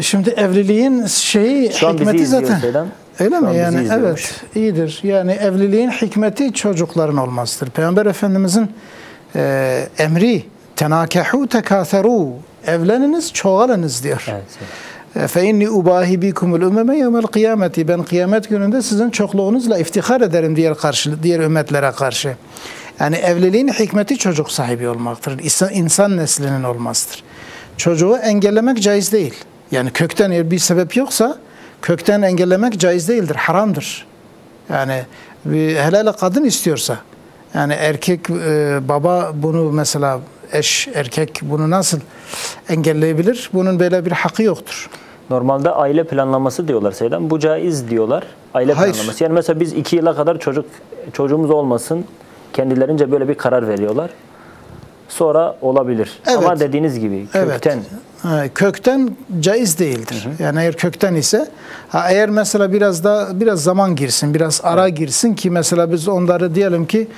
Şimdi evliliğin hikmeti zaten. Selam. Öyle mi? Yani evet, iyidir. Yani evliliğin hikmeti çocukların olmasıdır. Peygamber Efendimizin emri tenâkehu tekâtherû, evleniniz, çoğalınız diyor. Evet. فَاِنِّي اُبَاهِ بِكُمُ الْاُمَّمَ يَوْمَ الْقِيَامَةِ Ben kıyamet gününde sizin çokluğunuzla iftihar ederim diğer ümmetlere karşı. Yani evliliğin hikmeti çocuk sahibi olmaktır. İnsan neslinin olmasıdır. Çocuğu engellemek caiz değil. Yani kökten eğer bir sebep yoksa kökten engellemek caiz değildir. Haramdır. Yani hele kadın istiyorsa, yani erkek baba bunu mesela erkek bunu nasıl engelleyebilir? Bunun böyle bir hakkı yoktur. Normalde aile planlaması diyorlar Seydam. Bu caiz diyorlar. Aile planlaması. Yani mesela biz 2 yıla kadar çocuğumuz olmasın. Kendilerince böyle bir karar veriyorlar. Sonra olabilir. Evet. Ama dediğiniz gibi kökten kökten caiz değildir. Yani eğer kökten ise eğer mesela biraz zaman girsin, biraz ara girsin ki mesela biz onları diyelim ki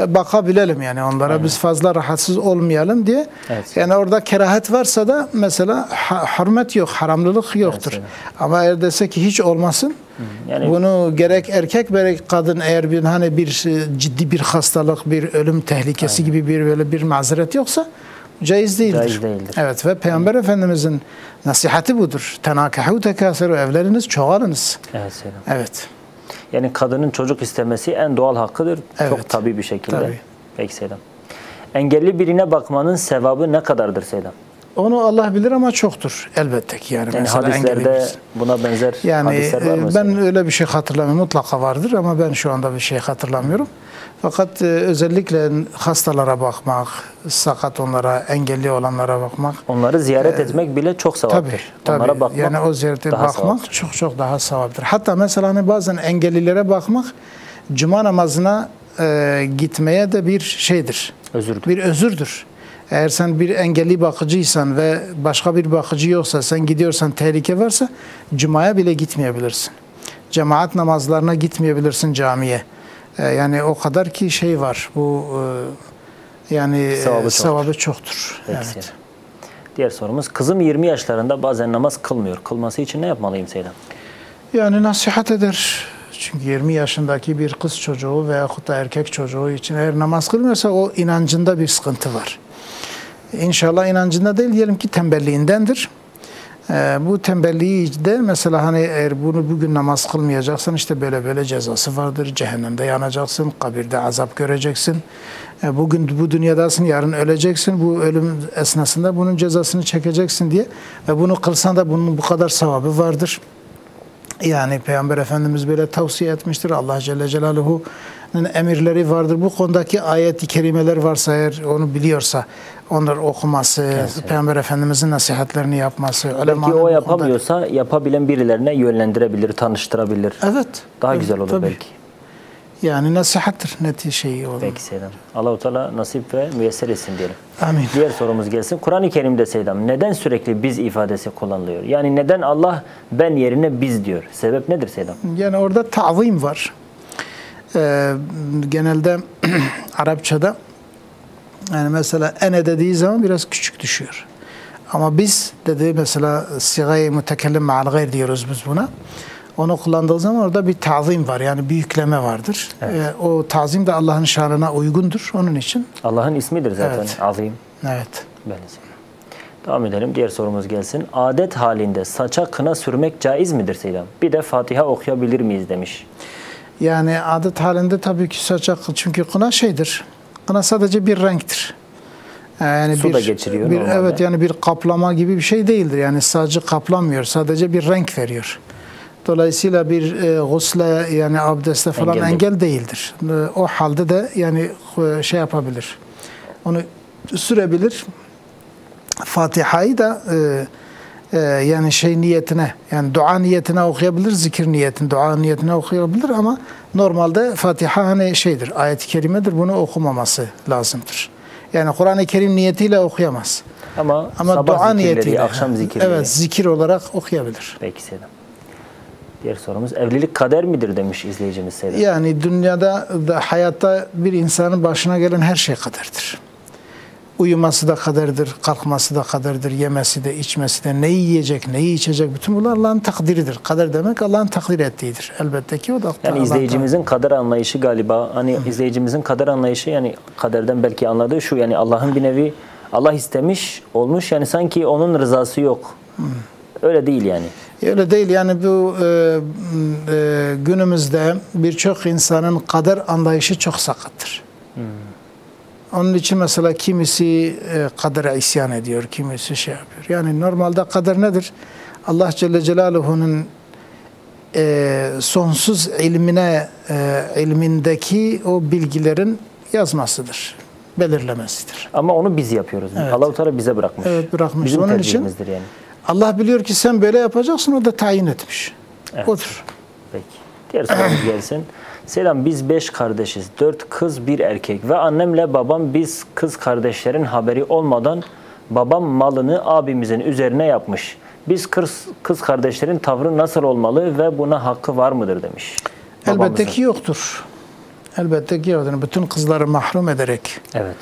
bakabilelim yani onlara biz fazla rahatsız olmayalım diye. Evet. Yani orada kerahet varsa da mesela hürmet yok, haramlılık yoktur. Evet, ama eğer dese ki hiç olmasın, yani bunu gerek erkek gerek kadın eğer bir ciddi bir hastalık, bir ölüm tehlikesi gibi böyle bir mazeret yoksa caiz değildir. Caiz değildir. Evet ve Peygamber Efendimizin nasihati budur. Tenakahu tekâseru, evleriniz çoğalınız. Evet Selam. Evet. Yani kadının çocuk istemesi en doğal hakkıdır. Evet. Çok tabii bir şekilde. Tabii. Peki Selam. Engelli birine bakmanın sevabı ne kadardır Selam? Onu Allah bilir ama çoktur elbette ki. Yani hadislerde buna benzer hadisler var mı? Ben öyle bir şey hatırlamıyorum. Mutlaka vardır ama ben şu anda bir şey hatırlamıyorum. Fakat özellikle hastalara bakmak, sakat onlara, engelli olanlara bakmak. Onları ziyaret etmek bile çok sevaptır. Tabii. Onlara bakmak yani o ziyarete bakmak sevaptır. Çok daha sevaptır. Hatta mesela bazen engellilere bakmak cuma namazına gitmeye de bir şeydir. Özürdür. Bir özürdür. Eğer sen bir engelli bakıcıysan ve başka bir bakıcı yoksa, sen gidiyorsan, tehlike varsa cumaya bile gitmeyebilirsin. Cemaat namazlarına gitmeyebilirsin camiye. Yani o kadar ki şey var. Bu yani sevabı çoktur. Evet. Diğer sorumuz, kızım 20 yaşlarında bazen namaz kılmıyor. Kılması için ne yapmalıyım Seydam? Yani nasihat eder. Çünkü 20 yaşındaki bir kız çocuğu veyahut da erkek çocuğu için eğer namaz kılmıyorsa o inancında bir sıkıntı var. İnşallah inancında değil, diyelim ki tembelliğindendir. Bu tembelliği de mesela eğer bunu bugün namaz kılmayacaksan işte böyle cezası vardır. Cehennemde yanacaksın, kabirde azap göreceksin. Bugün bu dünyadasın, yarın öleceksin. Bu ölüm esnasında bunun cezasını çekeceksin diye. Ve bunu kılsan da bunun bu kadar sevabı vardır. Yani Peygamber Efendimiz böyle tavsiye etmiştir. Allah Celle Celaluhu'nun emirleri vardır. Bu konudaki ayet-i kerimeler varsa eğer onu biliyorsa onları okuması, evet. Peygamber Efendimizin nasihatlerini yapması. Belki o yapamıyorsa yapabilen birilerine yönlendirebilir, tanıştırabilir. Evet. Daha güzel olur tabii. belki. Yani nasihattır neti şeyi olur. Peki Seydam. Allah-u Teala nasip ve müyesser etsin diyelim. Amin. Diğer sorumuz gelsin. Kur'an-ı Kerim'de Seydam neden sürekli biz ifadesi kullanılıyor? Yani neden Allah ben yerine biz diyor? Sebep nedir Seydam? Yani orada ta'zim var. Genelde Arapçada yani mesela ene dediği zaman biraz küçük düşüyor. Ama biz dediği mesela sigayı mütekellim ma'al gayr diyoruz biz buna. Onu kullandığı zaman orada bir ta'zim var. Yani büyükleme vardır. Evet. O ta'zim de Allah'ın şanına uygundur. Onun için. Allah'ın ismidir zaten. Evet. Azim. Evet. Devam edelim. Diğer sorumuz gelsin. Adet halinde saça kına sürmek caiz midir Seydam? Bir de Fatiha okuyabilir miyiz demiş. Yani adet halinde tabii ki saça, çünkü kına şeydir. Kına sadece bir renktir. Yani su da geçiriyor normalde. Evet, yani bir kaplama gibi bir şey değildir. Yani sadece kaplamıyor. Sadece bir renk veriyor. Dolayısıyla bir gusle yani abdeste falan engel değildir. O halde de yani şey yapabilir. Onu sürebilir. Fatiha'yı da yani şey niyetine, yani dua niyetine okuyabilir, zikir niyetine, dua niyetine okuyabilir ama normalde Fatiha şeydir, ayet-i kerimedir. Bunu okumaması lazımdır. Yani Kur'an-ı Kerim niyetiyle okuyamaz. Ama dua niyetiyle, akşam zikirleri. Evet, zikir olarak okuyabilir. Peki Seydam. Diğer sorumuz, evlilik kader midir demiş izleyicimiz Seydam. Yani dünyada da, hayatta bir insanın başına gelen her şey kaderdir. Uyuması da kaderdir, kalkması da kaderdir, yemesi de, içmesi de, neyi yiyecek, neyi içecek, bütün bunlar Allah'ın takdiridir. Kader demek Allah'ın takdir ettiğidir. Elbette ki o da. Yani izleyicimizin kader anlayışı galiba, izleyicimizin kader anlayışı, yani kaderden belki anladığı şu, yani Allah'ın bir nevi, Allah istemiş, olmuş, yani sanki onun rızası yok. Öyle değil yani. Öyle değil yani bu günümüzde birçok insanın kader anlayışı çok sakattır. Onun için mesela kimisi kadere isyan ediyor, kimisi şey yapıyor. Yani normalde kader nedir? Allah Celle Celaluhu'nun sonsuz ilmindeki o bilgilerin yazmasıdır, belirlemesidir. Ama onu biz yapıyoruz. Evet. Allah-u Teala bize bırakmış. Evet, bırakmış. Bizim onun için yani. Allah biliyor ki sen böyle yapacaksın, o da tayin etmiş. Evet. Odur. Peki. Diğer sorumuz gelsin. Selam, biz 5 kardeşiz. 4 kız, 1 erkek ve annemle babam biz kız kardeşlerin haberi olmadan Babam malını abimizin üzerine yapmış. Biz kız kardeşlerin tavrı nasıl olmalı ve buna hakkı var mıdır demiş. Elbette ki yoktur. Elbette ki yoktur. Bütün kızları mahrum ederek. Evet.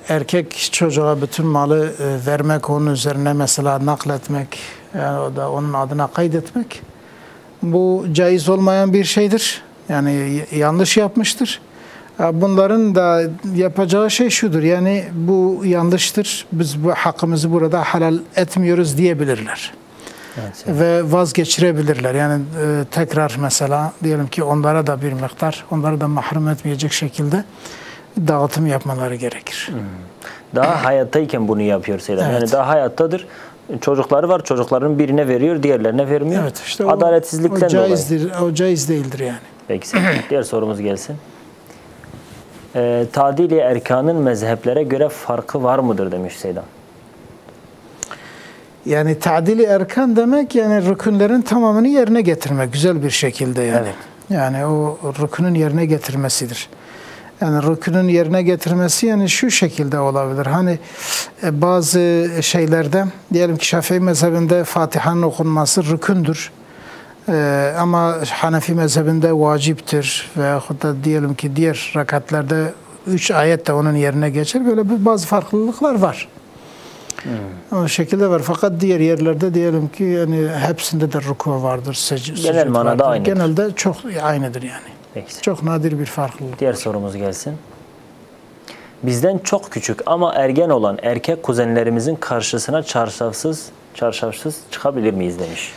Erkek çocuğa bütün malı vermek, onun üzerine mesela nakletmek, yani o da onun adına kaydetmek, bu caiz olmayan bir şeydir. Yani yanlış yapmıştır. Bunların da yapacağı şey şudur, yani bu yanlıştır, biz bu hakkımızı burada halal etmiyoruz diyebilirler. Evet. Ve vazgeçirebilirler. Yani tekrar mesela diyelim ki onlara da bir miktar, onları da mahrum etmeyecek şekilde dağıtım yapmaları gerekir. Daha hayattayken bunu yapıyor Selam. Evet. Yani daha hayattadır. Çocukları var. Çocukların birine veriyor, diğerlerine vermiyor. Evet, işte adaletsizlikten o caizdir, dolayı. O caiz değildir yani. Peki. Diğer sorumuz gelsin. Tadil-i erkanın mezheplere göre farkı var mıdır demiş Seydam. Yani tadil-i erkan demek yani rükünlerin tamamını yerine getirmek güzel bir şekilde yani. Evet. Yani o rükünün yerine getirmesidir. Yani rükünün yerine getirmesi yani şu şekilde olabilir. Hani bazı şeylerde diyelim ki Şafii mezhebinde Fatiha'nın okunması rükündür. Ama Hanefi mezhebinde vaciptir veyahut da diyelim ki diğer rakatlerde 3 ayet de onun yerine geçer. Böyle bazı farklılıklar var. O şekilde var. Fakat diğer yerlerde diyelim ki yani hepsinde de ruku vardır. Genel manada aynıdır. Genelde çok aynıdır yani. Peki. Çok nadir bir farklılık. Diğer sorumuz gelsin. Bizden çok küçük ama ergen olan erkek kuzenlerimizin karşısına çarşafsız çıkabilir miyiz demiş.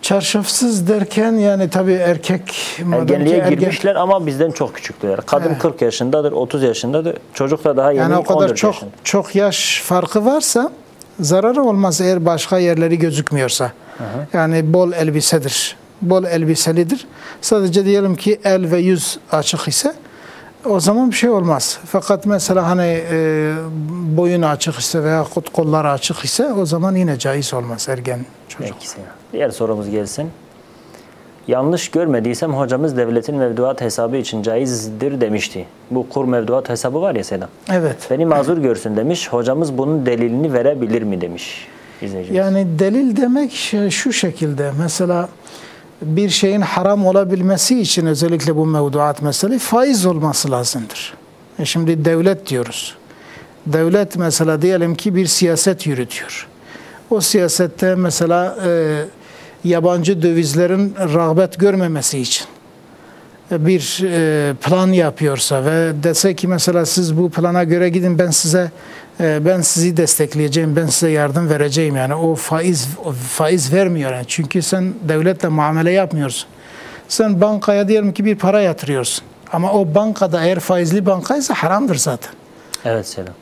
Çarşafsız derken yani tabii erkek ergenliğe girmişler ama bizden çok küçükler. Kadın 40 yaşındadır, 30 yaşındadır. Çocuk da daha yeni yani 14 yaşında. Yani o kadar çok yaş farkı varsa zararı olmaz eğer başka yerleri gözükmüyorsa. Yani bol elbisedir. Bol elbiselidir. Sadece diyelim ki el ve yüz açık ise o zaman bir şey olmaz. Fakat mesela hani boyun açık ise veya kollar açık ise o zaman yine caiz olmaz ergen çocuk. Peki. Diğer sorumuz gelsin. Yanlış görmediysem hocamız devletin mevduat hesabı için caizdir demişti. Bu kur mevduat hesabı var ya Selam. Evet. Beni mazur görsün demiş. Hocamız bunun delilini verebilir mi demiş izleyicimiz. Yani delil demek şu şekilde. Mesela bir şeyin haram olabilmesi için özellikle bu mevduat mesele faiz olması lazımdır. Şimdi devlet diyoruz. Devlet mesela diyelim ki bir siyaset yürütüyor. O siyasette mesela yabancı dövizlerin rağbet görmemesi için bir plan yapıyorsa ve dese ki mesela siz bu plana göre gidin ben sizi destekleyeceğim, ben size yardım vereceğim yani o faiz vermiyor yani. Çünkü sen devletle muamele yapmıyorsun. Sen bankaya diyelim ki bir para yatırıyorsun. Ama o bankada eğer faizli bankaysa haramdır zaten. Evet Selam.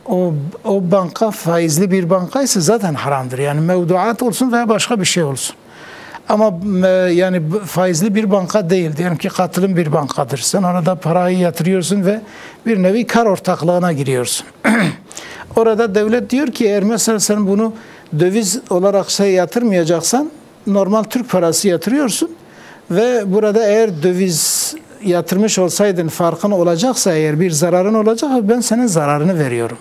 O banka faizli bir bankaysa zaten haramdır. Yani mevduat olsun veya başka bir şey olsun. Ama yani faizli bir banka değil. Diyelim ki katılım bir bankadır. Sen orada parayı yatırıyorsun ve bir nevi kar ortaklığına giriyorsun. Orada devlet diyor ki eğer mesela sen bunu döviz olarak yatırmayacaksan normal Türk parası yatırıyorsun ve burada eğer döviz yatırmış olsaydın farkın olacaksa eğer bir zararın olacak ben senin zararını veriyorum.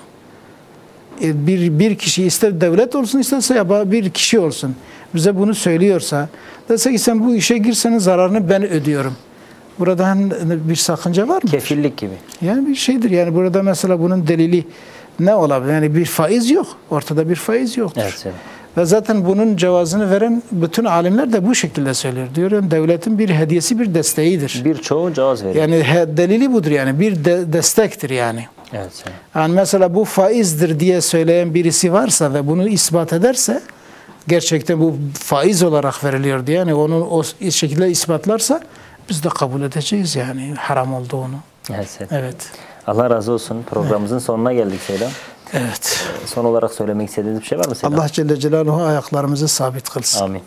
Bir kişi ister devlet olsun isterse ya bir kişi olsun bize bunu söylüyorsa dese ki sen bu işe girsenin zararını ben ödüyorum. Burada bir sakınca var mı? Kefillik gibi. Yani bir şeydir yani burada mesela bunun delili ne olabilir? Yani bir faiz yok. Ortada bir faiz yoktur. Evet, ve zaten bunun cevazını veren bütün alimler de bu şekilde söylüyor. Diyor yani devletin bir hediyesi bir desteğidir. Birçoğu cevaz veriyor. Yani delili budur yani bir destektir yani. Evet. Yani mesela bu faizdir diye söyleyen birisi varsa ve bunu ispat ederse gerçekten bu faiz olarak veriliyor diye yani onu o şekilde ispatlarsa biz de kabul edeceğiz yani haram olduğunu. Evet. Allah razı olsun. Programımızın sonuna geldik Selam. Evet. Son olarak söylemek istediğiniz bir şey var mı Selam? Allah Celle Celaluhu ayaklarımızı sabit kılsın. Amin.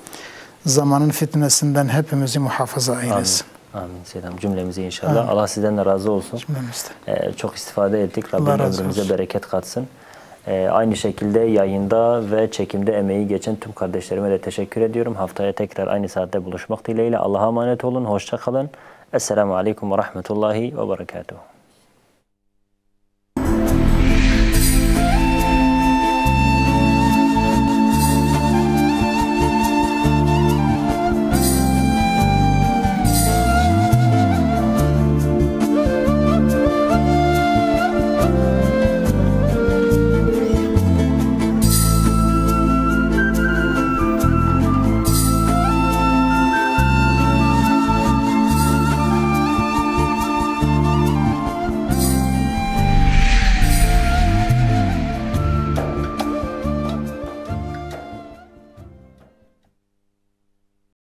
Zamanın fitnesinden hepimizi muhafaza eylesin. Amin Selam. Cümlemizi inşallah. Amin. Allah sizden de razı olsun. Cümlemizden. Çok istifade ettik. Rabbim ömrümüze bereket katsın. Aynı şekilde yayında ve çekimde emeği geçen tüm kardeşlerime de teşekkür ediyorum. Haftaya tekrar aynı saatte buluşmak dileğiyle. Allah'a emanet olun. Hoşça kalın. Esselamu Aleyküm ve Rahmetullahi ve Berekatuhu.